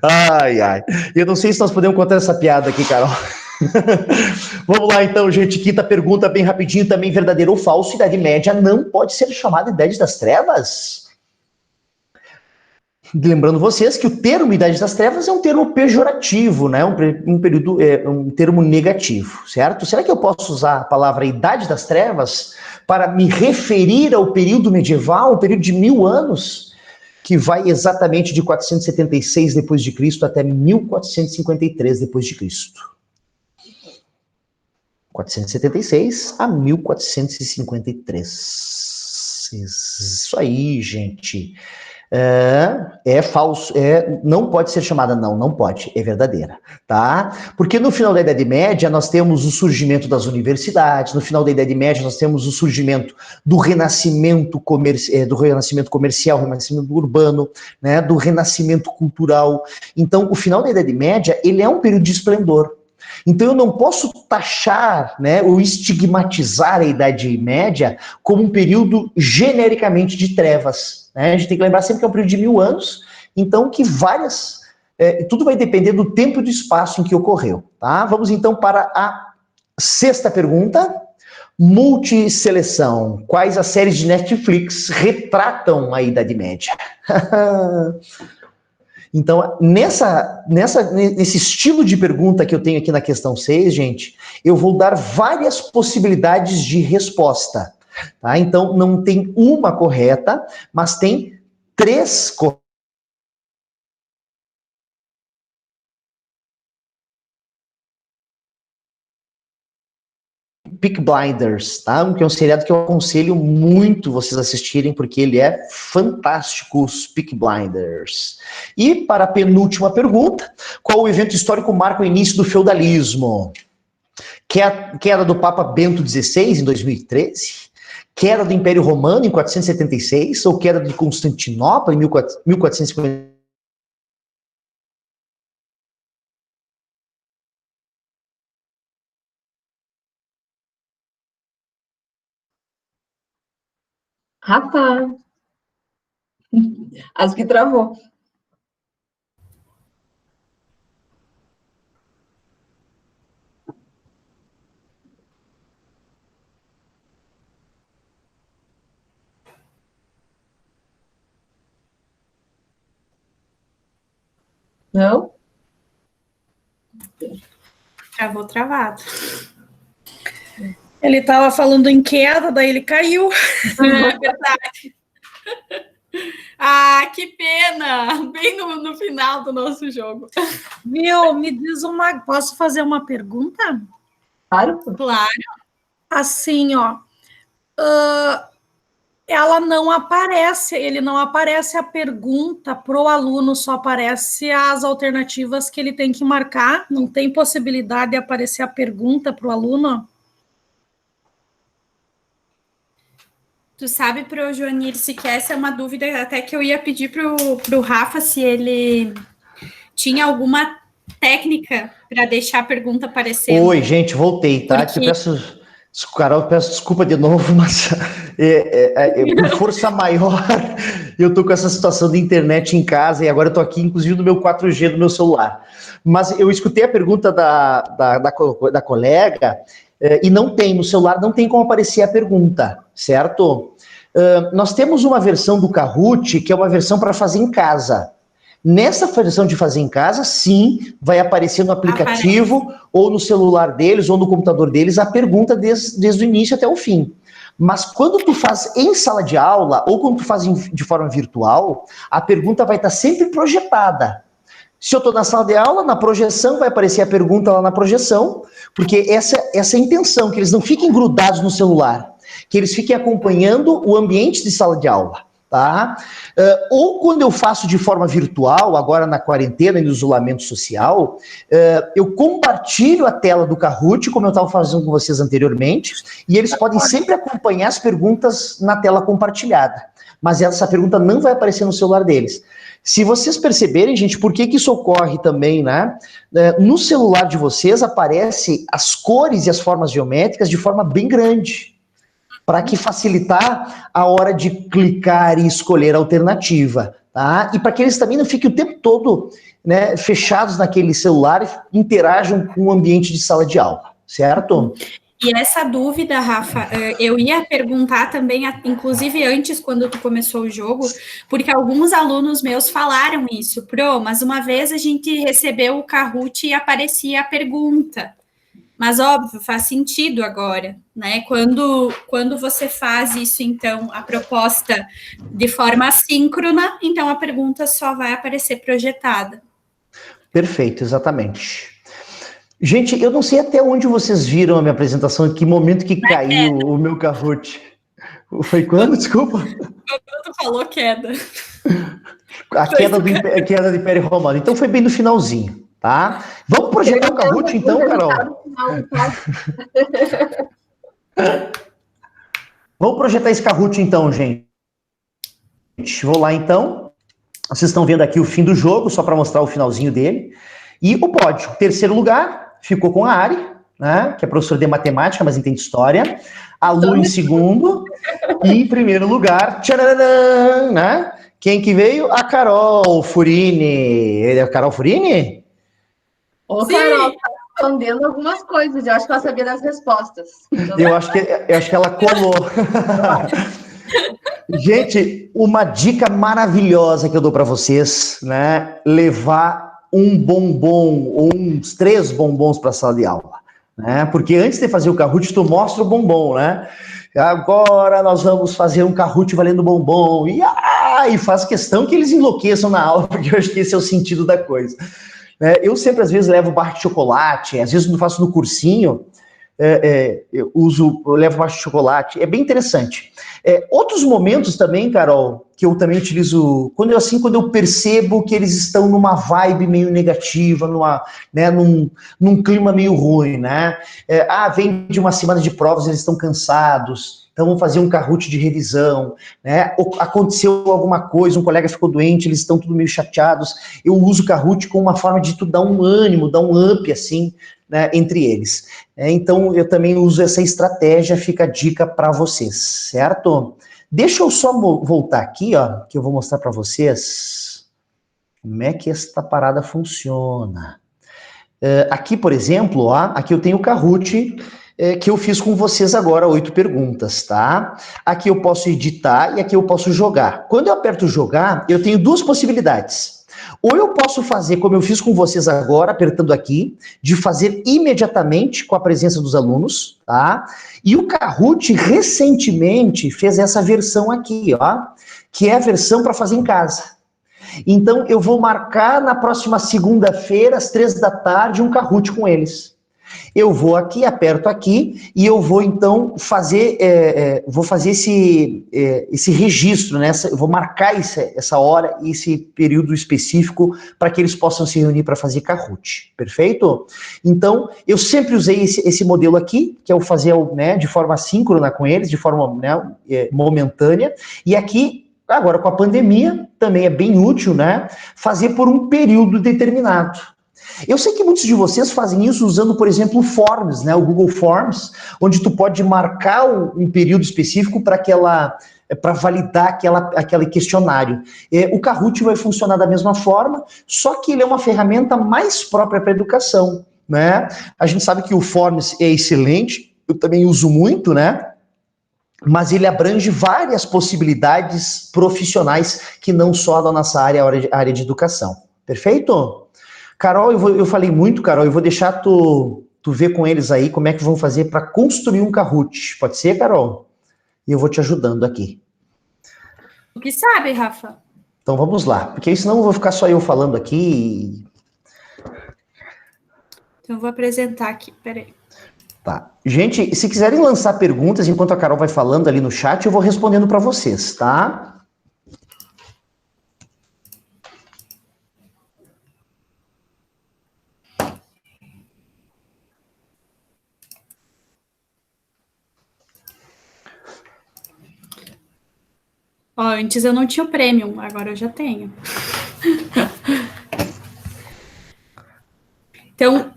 Ai, ai. Eu não sei se nós podemos contar essa piada aqui, Carol. Vamos lá, então, gente. Quinta pergunta, bem rapidinho, também verdadeiro ou falso. Idade Média não pode ser chamada Idade das Trevas? Lembrando vocês que o termo Idade das Trevas é um termo pejorativo, né? Um termo negativo, certo? Será que eu posso usar a palavra Idade das Trevas para me referir ao período medieval, um período de 1000 anos, que vai exatamente de 476 depois de Cristo até 1453 depois de Cristo? 476 a 1453. Isso aí, gente. É falso, não pode ser chamada, não pode, é verdadeira, tá? Porque no final da Idade Média nós temos o surgimento das universidades, no final da Idade Média nós temos o surgimento do renascimento, do renascimento comercial, renascimento urbano, né, do renascimento cultural. Então, o final da Idade Média, ele é um período de esplendor. Então eu não posso taxar, né, ou estigmatizar a Idade Média como um período genericamente de trevas. Né? A gente tem que lembrar sempre que é um período de 1000 anos, então que tudo vai depender do tempo e do espaço em que ocorreu. Tá? Vamos então para a sexta pergunta. Multiseleção. Quais as séries de Netflix retratam a Idade Média? Então, nesse estilo de pergunta que eu tenho aqui na questão 6, gente, eu vou dar várias possibilidades de resposta. Tá? Então, não tem uma correta, mas tem 3 corretas. Peaky Blinders, tá? Que é um seriado que eu aconselho muito vocês assistirem, porque ele é fantástico, os Peaky Blinders. E para a penúltima pergunta, qual o evento histórico marca o início do feudalismo? Queda do Papa Bento XVI, em 2013? Queda do Império Romano, em 476? Ou queda de Constantinopla, em 1450? Rapaz, acho que travou. Não? Travou travado. Ele estava falando em queda, daí ele caiu. É verdade. Ah, que pena! Bem no final do nosso jogo. Viu, me diz posso fazer uma pergunta? Claro. Claro. Assim, ó, ela não aparece, ele não aparece a pergunta para o aluno, só aparece as alternativas que ele tem que marcar, não tem possibilidade de aparecer a pergunta para o aluno? Tu sabe, pro Joanir, se que essa é uma dúvida até que eu ia pedir pro Rafa se ele tinha alguma técnica para deixar a pergunta aparecendo. Oi, gente, voltei, tá? Porque... Carol, peço desculpa de novo, mas por força maior, eu tô com essa situação de internet em casa e agora eu tô aqui, inclusive, no meu 4G do meu celular. Mas eu escutei a pergunta da colega e no celular não tem como aparecer a pergunta, certo? Nós temos uma versão do Kahoot que é uma versão para fazer em casa. Nessa versão de fazer em casa, sim, vai aparecer no aplicativo ou no celular deles ou no computador deles a pergunta desde o início até o fim. Mas quando tu faz em sala de aula ou quando tu faz de forma virtual, a pergunta vai estar sempre projetada. Se eu estou na sala de aula, na projeção, vai aparecer a pergunta lá na projeção, porque essa é a intenção, que eles não fiquem grudados no celular, que eles fiquem acompanhando o ambiente de sala de aula. Tá? Ou quando eu faço de forma virtual, agora na quarentena e no isolamento social, eu compartilho a tela do Kahoot, como eu estava fazendo com vocês anteriormente, e eles podem sempre acompanhar as perguntas na tela compartilhada. Mas essa pergunta não vai aparecer no celular deles. Se vocês perceberem, gente, por que isso ocorre também, né? No celular de vocês aparece as cores e as formas geométricas de forma bem grande, para que facilitar a hora de clicar e escolher a alternativa, tá? E para que eles também não fiquem o tempo todo, né, fechados naquele celular e interajam com o ambiente de sala de aula, certo? E essa dúvida, Rafa, eu ia perguntar também, inclusive antes, quando tu começou o jogo, porque alguns alunos meus falaram isso. Mas uma vez a gente recebeu o Kahoot e aparecia a pergunta. Mas, óbvio, faz sentido agora, né? Quando você faz isso, então, a proposta de forma assíncrona, então a pergunta só vai aparecer projetada. Perfeito, exatamente. Gente, eu não sei até onde vocês viram a minha apresentação, em que momento que caiu o meu Kahoot. Foi quando, desculpa? Quando tu falou queda. A queda do Império Romano. Então foi bem no finalzinho, tá? Vamos projetar o Kahoot, então, Carol? Vamos projetar esse Kahoot, então, gente. Vou lá, então. Vocês estão vendo aqui o fim do jogo, só para mostrar o finalzinho dele. E o pódio. Terceiro lugar ficou com a Ari, né, que é professora de matemática, mas entende história. A Lu em segundo. E em primeiro lugar, tcharam, né? Quem que veio? A Carol Furini. É a Carol Furini? Ô, Carol, tá respondendo algumas coisas. Eu acho que ela sabia das respostas. Eu acho que ela colou. Gente, uma dica maravilhosa que eu dou para vocês, né? Levar um bombom ou uns 3 bombons para a sala de aula, né? Porque antes de fazer o Kahoot, tu mostra o bombom, né? Agora nós vamos fazer um Kahoot valendo bombom. E faz questão que eles enlouqueçam na aula, porque eu acho que esse é o sentido da coisa. Eu sempre, às vezes, levo barra de chocolate, às vezes, quando faço no cursinho, eu levo barra de chocolate. É bem interessante. Outros momentos também, Carol, que eu também utilizo, quando eu percebo que eles estão numa vibe meio negativa, num clima meio ruim, né? Vem de uma semana de provas, eles estão cansados, então vamos fazer um Kahoot de revisão, né? Aconteceu alguma coisa, um colega ficou doente, eles estão tudo meio chateados. Eu uso o Kahoot como uma forma de tu dar um ânimo, dar um up, assim, né, entre eles. Então, eu também uso essa estratégia, fica a dica para vocês, certo? Deixa eu só voltar aqui, ó, que eu vou mostrar para vocês como é que esta parada funciona. Aqui, por exemplo, ó, aqui eu tenho o Kahoot, que eu fiz com vocês agora, 8 perguntas, tá? Aqui eu posso editar e aqui eu posso jogar. Quando eu aperto jogar, eu tenho 2 possibilidades. Ou eu posso fazer, como eu fiz com vocês agora, apertando aqui, de fazer imediatamente com a presença dos alunos, tá? E o Kahoot recentemente fez essa versão aqui, ó, que é a versão para fazer em casa. Então, eu vou marcar na próxima segunda-feira, às 3 da tarde, um Kahoot com eles. Eu vou aqui, aperto aqui, e eu vou, então, fazer esse registro, né? Eu vou marcar essa hora e esse período específico para que eles possam se reunir para fazer Kahoot, perfeito? Então, eu sempre usei esse modelo aqui, que é o fazer, né, de forma síncrona com eles, de forma, né, momentânea, e aqui, agora com a pandemia, também é bem útil, né, fazer por um período determinado. Eu sei que muitos de vocês fazem isso usando, por exemplo, o Forms, né, o Google Forms, onde tu pode marcar um período específico para validar aquele questionário. O Kahoot vai funcionar da mesma forma, só que ele é uma ferramenta mais própria para a educação, né? A gente sabe que o Forms é excelente, eu também uso muito, né? Mas ele abrange várias possibilidades profissionais que não só da nossa área de educação. Perfeito? Carol, eu falei muito, Carol, eu vou deixar tu ver com eles aí como é que vão fazer para construir um Kahoot. Pode ser, Carol? E eu vou te ajudando aqui. O que sabe, Rafa? Então vamos lá, porque senão eu vou ficar só eu falando aqui. Então eu vou apresentar aqui, peraí. Tá. Gente, se quiserem lançar perguntas enquanto a Carol vai falando ali no chat, eu vou respondendo para vocês, tá? Ó, antes eu não tinha o Premium, agora eu já tenho. Então,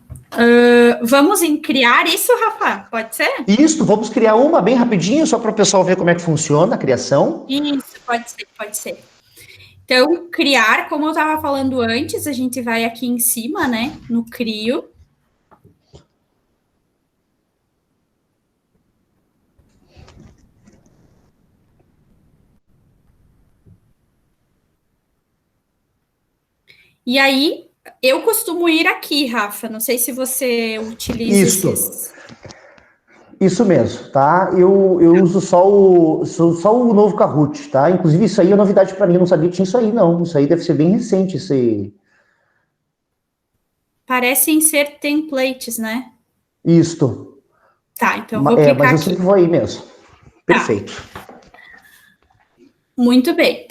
vamos em criar isso, Rafa? Pode ser? Isso, vamos criar uma bem rapidinho, só para o pessoal ver como é que funciona a criação. Isso, pode ser. Então, criar, como eu estava falando antes, a gente vai aqui em cima, né, no Crio. E aí, eu costumo ir aqui, Rafa. Não sei se você utiliza Isso mesmo, tá? Eu uso só o novo Kahoot, tá? Inclusive, isso aí é novidade para mim. Eu não sabia que tinha isso aí, não. Isso aí deve ser bem recente, Parecem ser templates, né? Isto. Tá, então eu vou clicar mas eu aqui. sempre vou aí mesmo. Perfeito. Tá. Muito bem.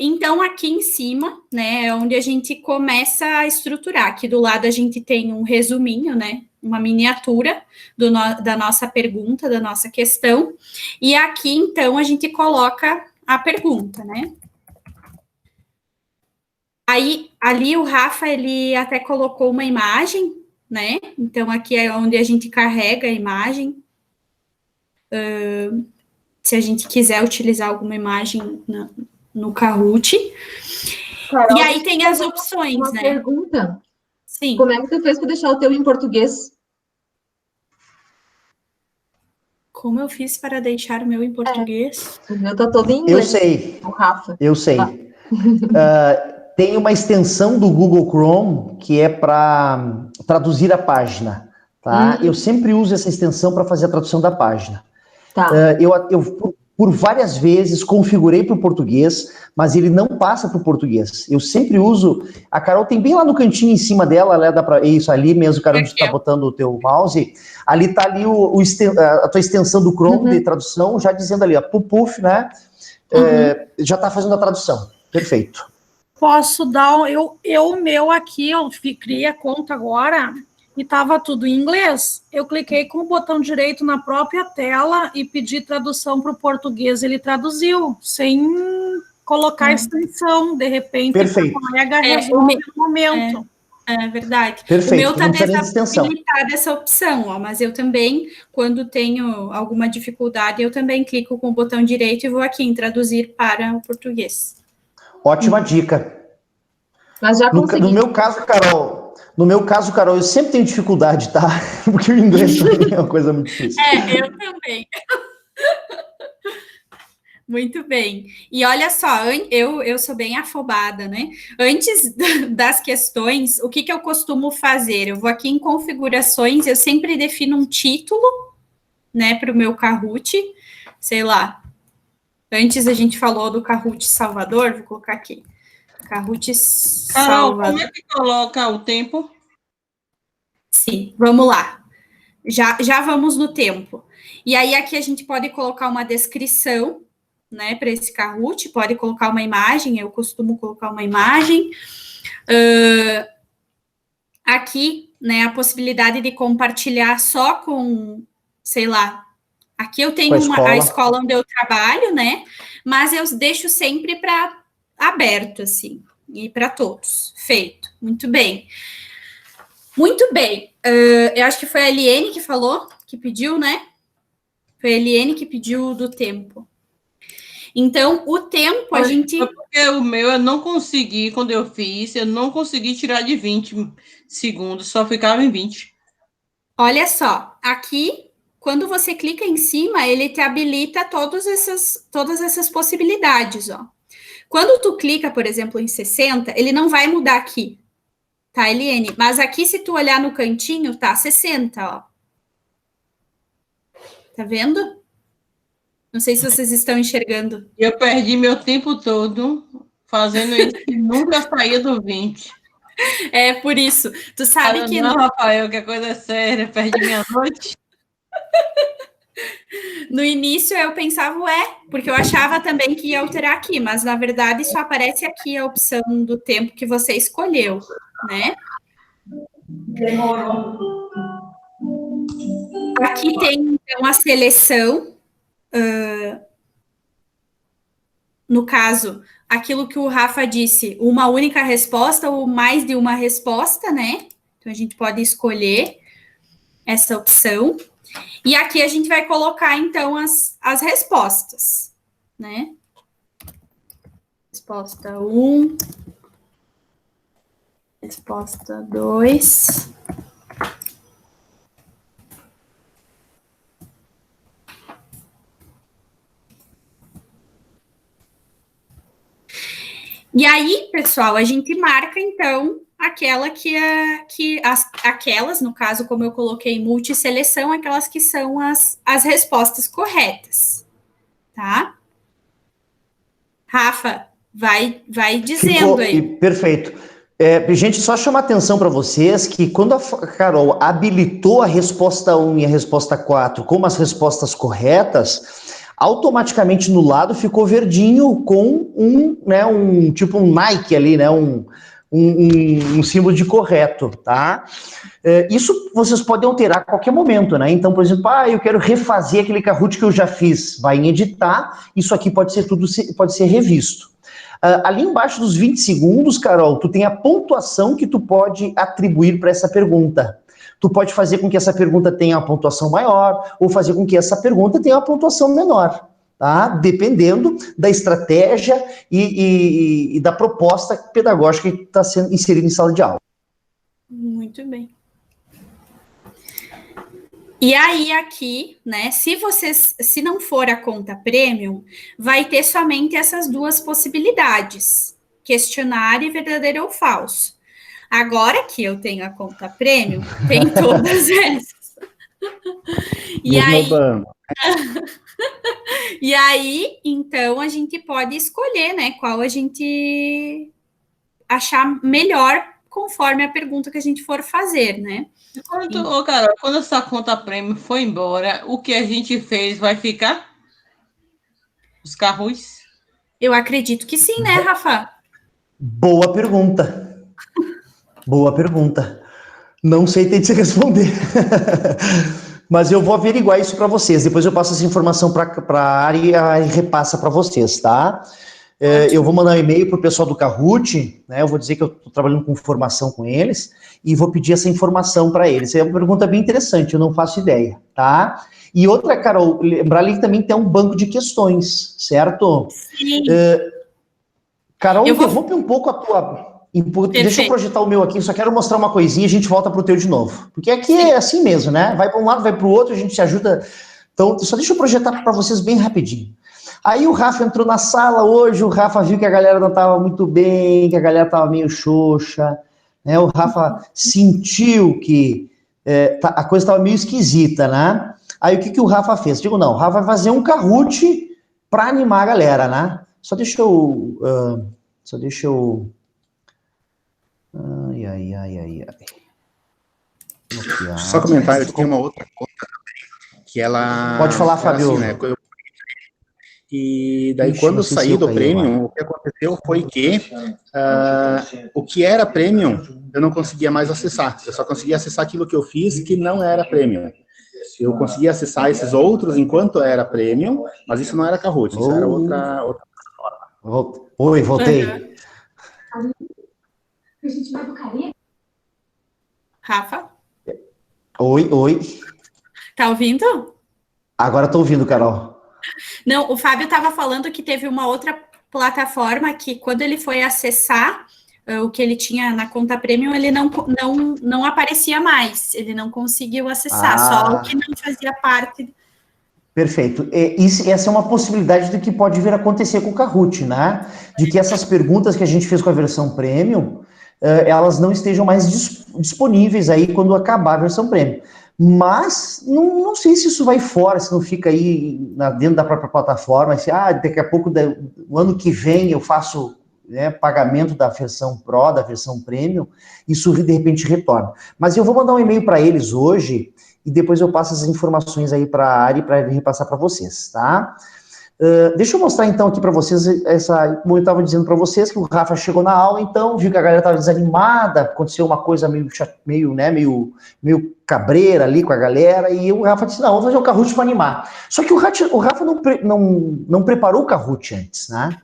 Então, aqui em cima, né, é onde a gente começa a estruturar. Aqui do lado a gente tem um resuminho, né, uma miniatura da nossa pergunta, da nossa questão. E aqui, então, a gente coloca a pergunta, né? Aí, ali o Rafa, ele até colocou uma imagem, né? Então, aqui é onde a gente carrega a imagem. Se a gente quiser utilizar alguma imagem no Kahoot. Carol, E aí tem as opções, uma né? pergunta. Sim. Como é que tu fez para deixar o teu em português? Como eu fiz para deixar o meu em português? O meu tá todo em Eu inglês. sei, O Rafa. eu sei. Tem uma extensão do Google Chrome que é para traduzir a página, tá? Eu sempre uso essa extensão para fazer a tradução da página. Tá. Eu por várias vezes configurei para o português, mas ele não passa para o português. Eu sempre uso. A Carol tem bem lá no cantinho em cima dela, né, dá pra, isso ali mesmo, Carol, onde tu tá botando o teu mouse. Ali tá ali a tua extensão do Chrome de tradução, já dizendo ali, ó, puf, né? Já tá fazendo a tradução. Perfeito. Posso dar. O meu aqui, eu criei a conta agora. E estava tudo em inglês. Eu cliquei com o botão direito na própria tela e pedi tradução para o português. Ele traduziu, sem colocar a extensão. De repente, perfeito. O colega resolve no momento. É verdade. Perfeito. O meu está desabilitada essa opção, ó, mas eu também, quando tenho alguma dificuldade, eu também clico com o botão direito e vou aqui em traduzir para o português. Ótima dica. Mas já consegui. No meu caso, Carol, eu sempre tenho dificuldade, tá? Porque o inglês também é uma coisa muito difícil. Eu também. Muito bem. E olha só, eu sou bem afobada, né? Antes das questões, o que eu costumo fazer? Eu vou aqui em configurações, eu sempre defino um título, né, para o meu Kahoot, sei lá. Antes a gente falou do Kahoot Salvador, vou colocar aqui. Kahoot Salvador. Carol, como é que coloca o tempo? Sim, vamos lá. Já vamos no tempo. E aí aqui a gente pode colocar uma descrição, né, para esse Kahoot, pode colocar uma imagem, eu costumo colocar uma imagem. Aqui, né, a possibilidade de compartilhar só com, sei lá, aqui eu tenho a escola onde eu trabalho, né, mas eu deixo sempre para aberto, assim, e para todos. Feito. Muito bem. Muito bem. Eu acho que foi a Eliane que falou, que pediu, né? Foi a Eliane que pediu do tempo. Então, o tempo, a gente... Porque o meu eu não consegui, quando eu fiz, eu não consegui tirar de 20 segundos, só ficava em 20. Olha só, aqui, quando você clica em cima, ele te habilita todas essas possibilidades, ó. Quando tu clica, por exemplo, em 60, ele não vai mudar aqui, tá, Eliane? Mas aqui, se tu olhar no cantinho, tá 60, ó. Tá vendo? Não sei se vocês estão enxergando. Eu perdi meu tempo todo fazendo isso e nunca saía do 20. É, por isso. Tu sabe que... Não, Rafael, que a coisa é séria, perdi minha noite. No início eu pensava, porque eu achava também que ia alterar aqui, mas na verdade só aparece aqui a opção do tempo que você escolheu, né? Demorou. Aqui tem então a seleção, no caso, aquilo que o Rafa disse, uma única resposta ou mais de uma resposta, né? Então a gente pode escolher essa opção. E aqui a gente vai colocar, então, as respostas, né? Resposta 1. Resposta 2. E aí, pessoal, a gente marca, então, aquela aquelas, no caso, como eu coloquei multisseleção, aquelas que são as respostas corretas, tá? Rafa, vai dizendo aí. Perfeito. Gente, só chamar atenção para vocês que quando a Carol habilitou a resposta 1 e a resposta 4 como as respostas corretas, automaticamente no lado ficou verdinho com um tipo um Nike ali, né? Um símbolo de correto, tá? Isso vocês podem alterar a qualquer momento, né? Então, por exemplo, eu quero refazer aquele Kahoot que eu já fiz. Vai em editar, isso aqui pode ser revisto. Ali embaixo dos 20 segundos, Carol, tu tem a pontuação que tu pode atribuir para essa pergunta. Tu pode fazer com que essa pergunta tenha uma pontuação maior, ou fazer com que essa pergunta tenha uma pontuação menor. Tá? Dependendo da estratégia e da proposta pedagógica que está sendo inserida em sala de aula. Muito bem. E aí aqui, né, se não for a conta premium, vai ter somente essas duas possibilidades, questionário e verdadeiro ou falso. Agora que eu tenho a conta premium, tem todas essas. E aí, então, a gente pode escolher, né, qual a gente achar melhor conforme a pergunta que a gente for fazer, né? Carol, quando essa conta premium for embora, o que a gente fez vai ficar? Os Kahoots? Eu acredito que sim, né, Rafa? Boa pergunta. Boa pergunta. Não sei ter de se responder. Mas eu vou averiguar isso para vocês. Depois eu passo essa informação para a área e a área repassa para vocês, tá? Eu vou mandar um e-mail para o pessoal do Kahoot, né? Eu vou dizer que eu estou trabalhando com formação com eles e vou pedir essa informação para eles. É uma pergunta bem interessante, eu não faço ideia, tá? E outra, Carol, lembrar ali que também tem um banco de questões, certo? Sim. Carol, interrompe um pouco a tua... Deixa eu projetar o meu aqui, só quero mostrar uma coisinha e a gente volta pro teu de novo. Porque aqui é assim mesmo, né? Vai para um lado, vai para o outro, a gente se ajuda. Então, só deixa eu projetar para vocês bem rapidinho. Aí o Rafa entrou na sala hoje, o Rafa viu que a galera não estava muito bem, que a galera estava meio xoxa, né? O Rafa sentiu que a coisa estava meio esquisita, né? Aí o que o Rafa fez? Digo, não, o Rafa vai fazer um Kahoot para animar a galera, né? Só deixa eu... Ai. Só comentário, que tem uma outra conta que ela... Pode falar, Fábio. Assim, né? E daí, quando eu saí do Premium, o que aconteceu foi que o que era Premium, eu não conseguia mais acessar. Eu só conseguia acessar aquilo que eu fiz que não era Premium. Eu conseguia acessar esses outros enquanto era Premium, mas isso não era Kahoot, isso era outra forma. Oi, voltei. A gente vai Bucaria? Rafa? Oi. Tá ouvindo? Agora tô ouvindo, Carol. Não, o Fábio estava falando que teve uma outra plataforma que, quando ele foi acessar o que ele tinha na conta premium, ele não aparecia mais, ele não conseguiu acessar, só o que não fazia parte. Perfeito. Essa é uma possibilidade do que pode vir a acontecer com o Kahoot, né? De que essas perguntas que a gente fez com a versão premium, elas não estejam mais disponíveis aí quando acabar a versão premium. Mas não sei se isso vai fora, se não fica aí dentro da própria plataforma, se daqui a pouco, o ano que vem eu faço pagamento da versão Pro, da versão Premium, isso de repente retorna. Mas eu vou mandar um e-mail para eles hoje e depois eu passo as informações aí para a área para repassar para vocês, tá? Deixa eu mostrar então aqui para vocês como eu estava dizendo para vocês, que o Rafa chegou na aula, então viu que a galera estava desanimada, aconteceu uma coisa meio cabreira ali com a galera, e o Rafa disse, não, vamos fazer um Kahoot para animar. Só que o Rafa não preparou o Kahoot antes, né?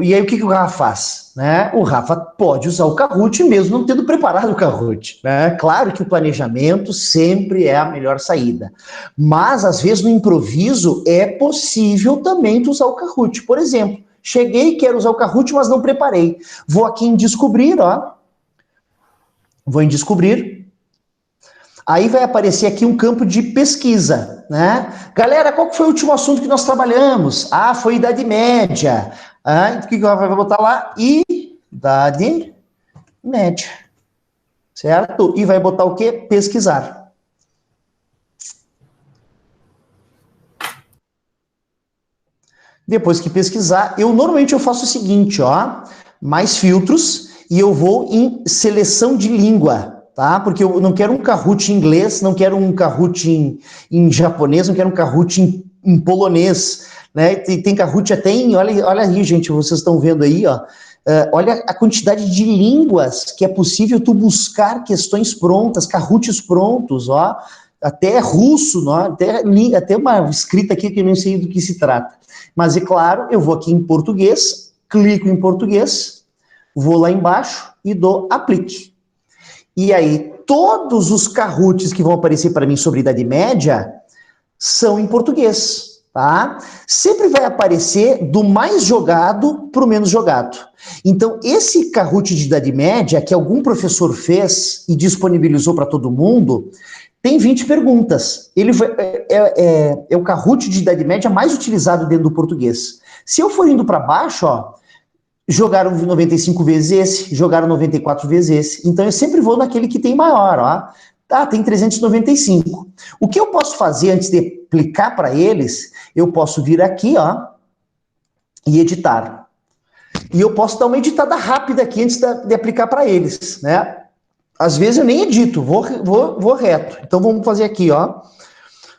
E aí o que o Rafa faz? Né? O Rafa pode usar o Kahoot mesmo não tendo preparado o Kahoot. Né? Claro que o planejamento sempre é a melhor saída, mas às vezes no improviso é possível também tu usar o Kahoot. Por exemplo, cheguei, quero usar o Kahoot, mas não preparei. Vou aqui em descobrir, ó. Vou em descobrir. Aí vai aparecer aqui um campo de pesquisa, né? Galera, qual foi o último assunto que nós trabalhamos? Foi Idade Média. O que o Rafa vai botar lá? Idade Média. Certo? E vai botar o quê? Pesquisar. Depois que pesquisar, normalmente eu faço o seguinte, ó. Mais filtros e eu vou em seleção de língua. Tá? Porque eu não quero um Kahoot em inglês, não quero um Kahoot em japonês, não quero um Kahoot em em polonês, né? Tem Kahoot até em, olha aí, gente, vocês estão vendo aí, ó. Olha a quantidade de línguas que é possível tu buscar questões prontas, Kahoots prontos, ó. Até russo, ó, até uma escrita aqui que eu não sei do que se trata. Mas, é claro, eu vou aqui em português, clico em português, vou lá embaixo e dou aplique. E aí, todos os Kahoots que vão aparecer para mim sobre Idade Média são em português, tá? Sempre vai aparecer do mais jogado para o menos jogado. Então, esse Kahoot de Idade Média, que algum professor fez e disponibilizou para todo mundo, tem 20 perguntas. Ele é o Kahoot de Idade Média mais utilizado dentro do português. Se eu for indo para baixo, ó, jogaram 95 vezes esse, jogaram 94 vezes esse. Então, eu sempre vou naquele que tem maior, ó. Tá, tem 395. O que eu posso fazer antes de aplicar para eles, eu posso vir aqui, ó, e editar. E eu posso dar uma editada rápida aqui antes de aplicar para eles, né? Às vezes eu nem edito, vou reto. Então vamos fazer aqui, ó.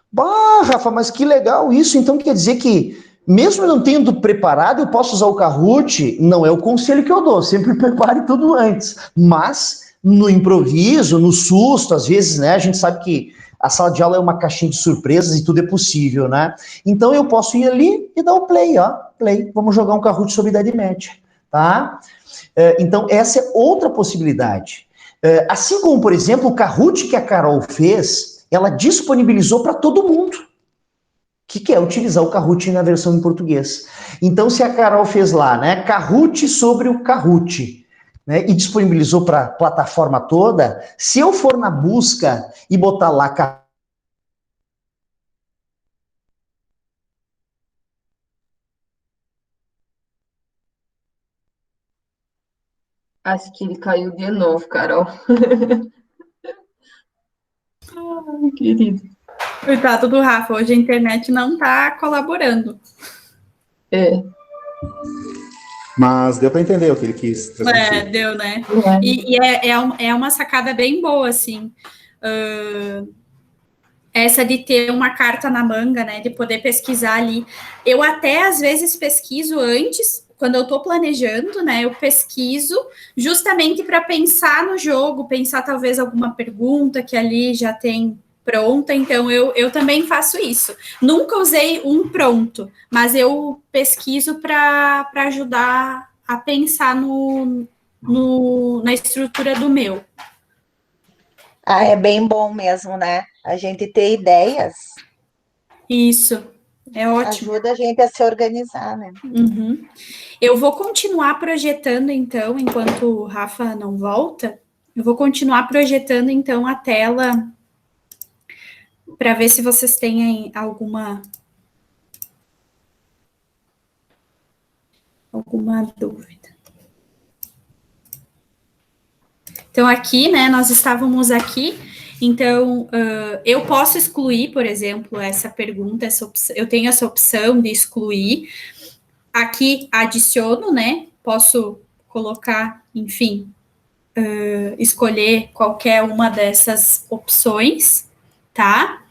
Bah, Rafa, mas que legal isso. Então quer dizer que, mesmo eu não tendo preparado, eu posso usar o Kahoot? Não é o conselho que eu dou, sempre prepare tudo antes. Mas, no improviso, no susto, às vezes, né, a gente sabe que a sala de aula é uma caixinha de surpresas e tudo é possível, né? Então eu posso ir ali e dar o play, ó. Play. Vamos jogar um Kahoot sobre Idade Média, tá? Então essa é outra possibilidade. Assim como, por exemplo, o Kahoot que a Carol fez, ela disponibilizou para todo mundo que quer utilizar o Kahoot na versão em português. Então, se a Carol fez lá, né, Kahoot sobre o Kahoot, né, e disponibilizou para a plataforma toda, se eu for na busca e botar lá Acho que ele caiu de novo, Carol. Ai, querido. Coitado do Rafa, hoje a internet não está colaborando. É. Mas deu para entender o que ele quis transmitir. Deu, né? E é uma sacada bem boa, assim. Essa de ter uma carta na manga, né? De poder pesquisar ali. Eu até, às vezes, pesquiso antes, quando eu estou planejando, né? Eu pesquiso justamente para pensar no jogo, pensar talvez alguma pergunta que ali já tem pronta, então eu também faço isso. Nunca usei um pronto, mas eu pesquiso para ajudar a pensar na estrutura do meu. É bem bom mesmo, né? A gente ter ideias. Isso, é ótimo. Ajuda a gente a se organizar, né? Uhum. Eu vou continuar projetando, então, enquanto o Rafa não volta, eu vou continuar projetando, então, a tela para ver se vocês têm alguma dúvida. Então, aqui, né, nós estávamos aqui, então, eu posso excluir, por exemplo, essa pergunta, eu tenho essa opção de excluir. Aqui, adiciono, né, posso colocar, enfim, escolher qualquer uma dessas opções, tá?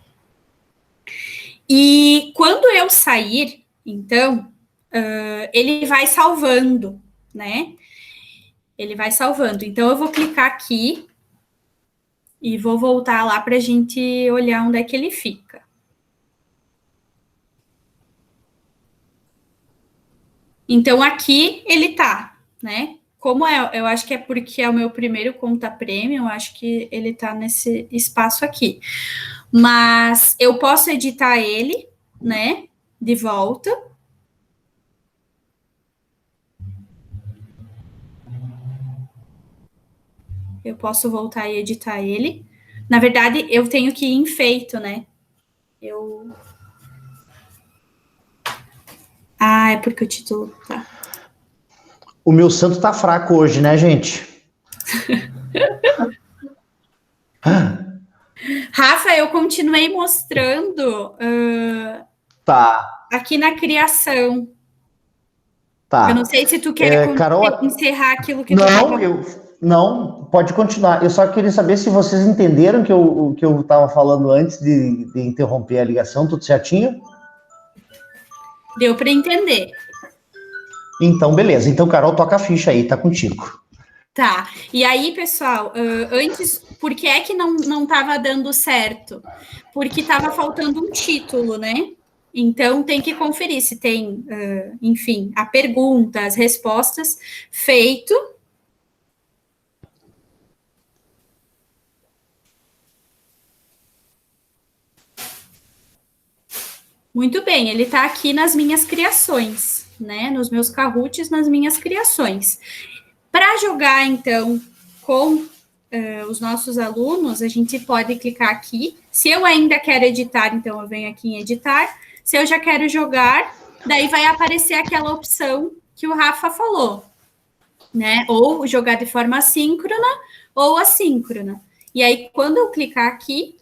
E quando eu sair, então, ele vai salvando, né? Ele vai salvando. Então, eu vou clicar aqui e vou voltar lá para a gente olhar onde é que ele fica. Então, aqui ele tá, né? Como eu acho que é porque é o meu primeiro conta premium, eu acho que ele tá nesse espaço aqui. Mas eu posso editar ele, né, de volta. Eu posso voltar e editar ele. Na verdade, eu tenho que ir em feito, né? É porque o título tá. O meu santo tá fraco hoje, né, gente? Rafa, eu continuei mostrando aqui na criação. Tá. Eu não sei se tu quer Carol, encerrar aquilo que Não, pode continuar. Eu só queria saber se vocês entenderam que eu estava falando antes de interromper a ligação, tudo certinho? Deu para entender. Então, beleza. Então, Carol, toca a ficha aí, tá contigo. Tá. E aí, pessoal, antes, por que é que não estava dando certo? Porque estava faltando um título, né? Então, tem que conferir se tem, enfim, a pergunta, as respostas, feito. Muito bem, ele está aqui nas minhas criações, né? Nos meus Kahoots, nas minhas criações. Para jogar, então, com os nossos alunos, a gente pode clicar aqui. Se eu ainda quero editar, então eu venho aqui em editar. Se eu já quero jogar, daí vai aparecer aquela opção que o Rafa falou, né? Ou jogar de forma assíncrona ou assíncrona. E aí, quando eu clicar aqui,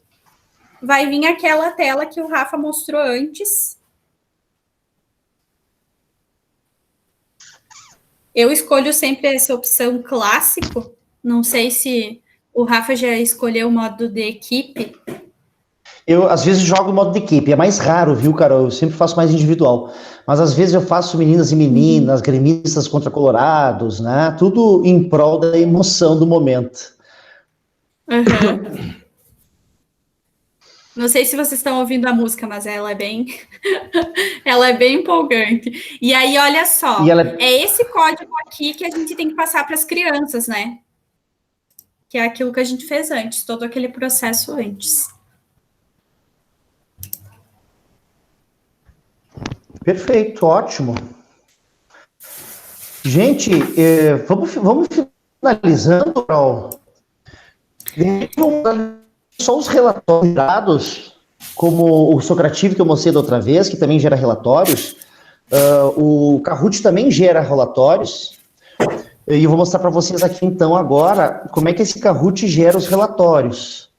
vai vir aquela tela que o Rafa mostrou antes. Eu escolho sempre essa opção clássico. Não sei se o Rafa já escolheu o modo de equipe. Eu, às vezes, jogo no modo de equipe. É mais raro, viu, Carol? Eu sempre faço mais individual. Mas, às vezes, eu faço meninas e meninas, gremistas contra colorados, né? Tudo em prol da emoção do momento. Uhum. Não sei se vocês estão ouvindo a música, mas ela é bem ela é bem empolgante. E aí, olha só, é esse código aqui que a gente tem que passar para as crianças, né? Que é aquilo que a gente fez antes, todo aquele processo antes. Perfeito, ótimo. Gente, vamos finalizando, Carol. Só os relatórios gerados, como o Socrativo que eu mostrei da outra vez, que também gera relatórios, o Kahoot também gera relatórios, e eu vou mostrar para vocês aqui então agora como é que esse Kahoot gera os relatórios,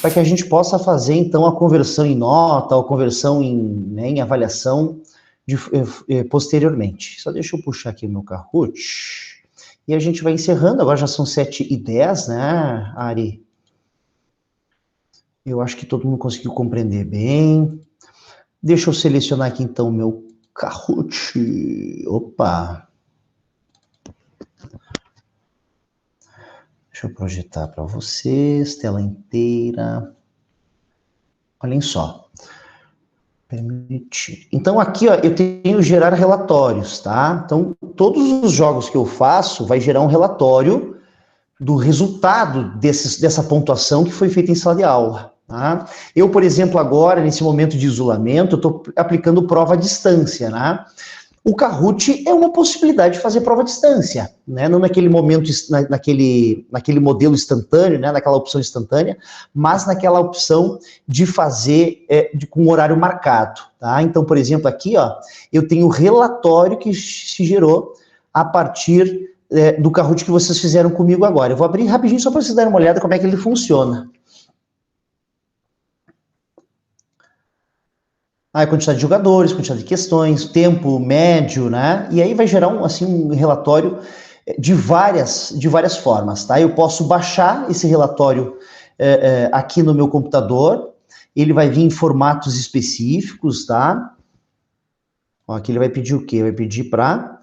para que a gente possa fazer então a conversão em nota, ou conversão em avaliação posteriormente. Só deixa eu puxar aqui o meu Kahoot, e a gente vai encerrando, agora já são 7h10, né, Ari? Eu acho que todo mundo conseguiu compreender bem. Deixa eu selecionar aqui, então, o meu Kahoot. Opa! Deixa eu projetar para vocês, tela inteira. Olhem só. Permitir. Então, aqui, ó, eu tenho gerar relatórios, tá? Então, todos os jogos que eu faço vai gerar um relatório do resultado dessa pontuação que foi feita em sala de aula. Tá? Eu, por exemplo, agora, nesse momento de isolamento, eu estou aplicando prova à distância, né? O Kahoot é uma possibilidade de fazer prova à distância, né? Não naquele momento, naquele modelo instantâneo, né? Naquela opção instantânea, mas naquela opção de fazer com horário marcado, tá? Então, por exemplo, aqui, ó, eu tenho o relatório que se gerou a partir do Kahoot que vocês fizeram comigo agora. Eu vou abrir rapidinho só para vocês darem uma olhada como é que ele funciona. A quantidade de jogadores, quantidade de questões, tempo médio, né? E aí vai gerar um relatório de várias formas, tá? Eu posso baixar esse relatório aqui no meu computador, ele vai vir em formatos específicos, tá? Ó, aqui ele vai pedir o quê? Vai pedir para...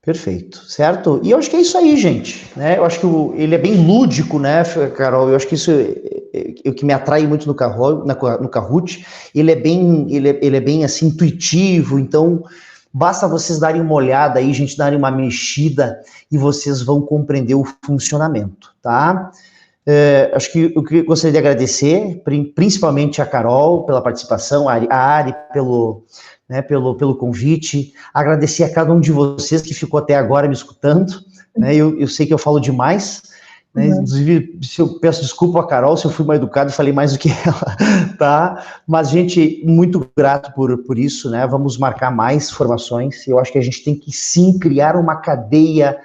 Perfeito, certo? E eu acho que é isso aí, gente, né? Eu acho que ele é bem lúdico, né, Carol? Eu acho que isso é o que me atrai muito no Kahoot. Ele é bem assim, intuitivo, então basta vocês darem uma olhada aí, gente, darem uma mexida e vocês vão compreender o funcionamento, tá? Acho que eu gostaria de agradecer, principalmente a Carol pela participação, a Ari pelo convite, agradecer a cada um de vocês que ficou até agora me escutando, né? Eu sei que eu falo demais, né? Inclusive, eu peço desculpa a Carol se eu fui mal educado e falei mais do que ela, tá? Mas, gente, muito grato por isso, né? Vamos marcar mais formações, eu acho que a gente tem que, sim, criar uma cadeia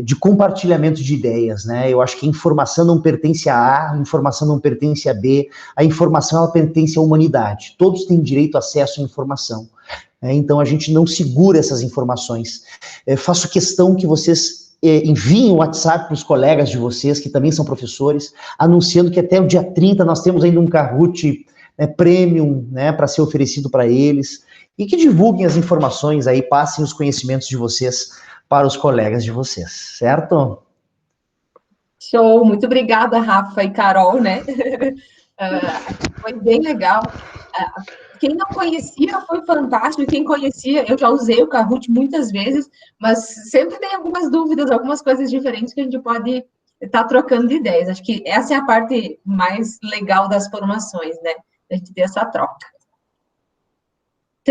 de compartilhamento de ideias, né? Eu acho que a informação não pertence a A, a informação não pertence a B, a informação ela pertence à humanidade. Todos têm direito a acesso à informação. Então a gente não segura essas informações. Faço questão que vocês enviem o WhatsApp para os colegas de vocês, que também são professores, anunciando que até o dia 30 nós temos ainda um Kahoot Premium, né, para ser oferecido para eles, e que divulguem as informações aí, passem os conhecimentos de vocês para os colegas de vocês, certo? Show, muito obrigada, Rafa e Carol, né? Foi bem legal. Quem não conhecia foi fantástico, quem conhecia, eu já usei o Kahoot muitas vezes, mas sempre tem algumas dúvidas, algumas coisas diferentes que a gente pode estar trocando de ideias. Acho que essa é a parte mais legal das formações, né? A gente ter essa troca.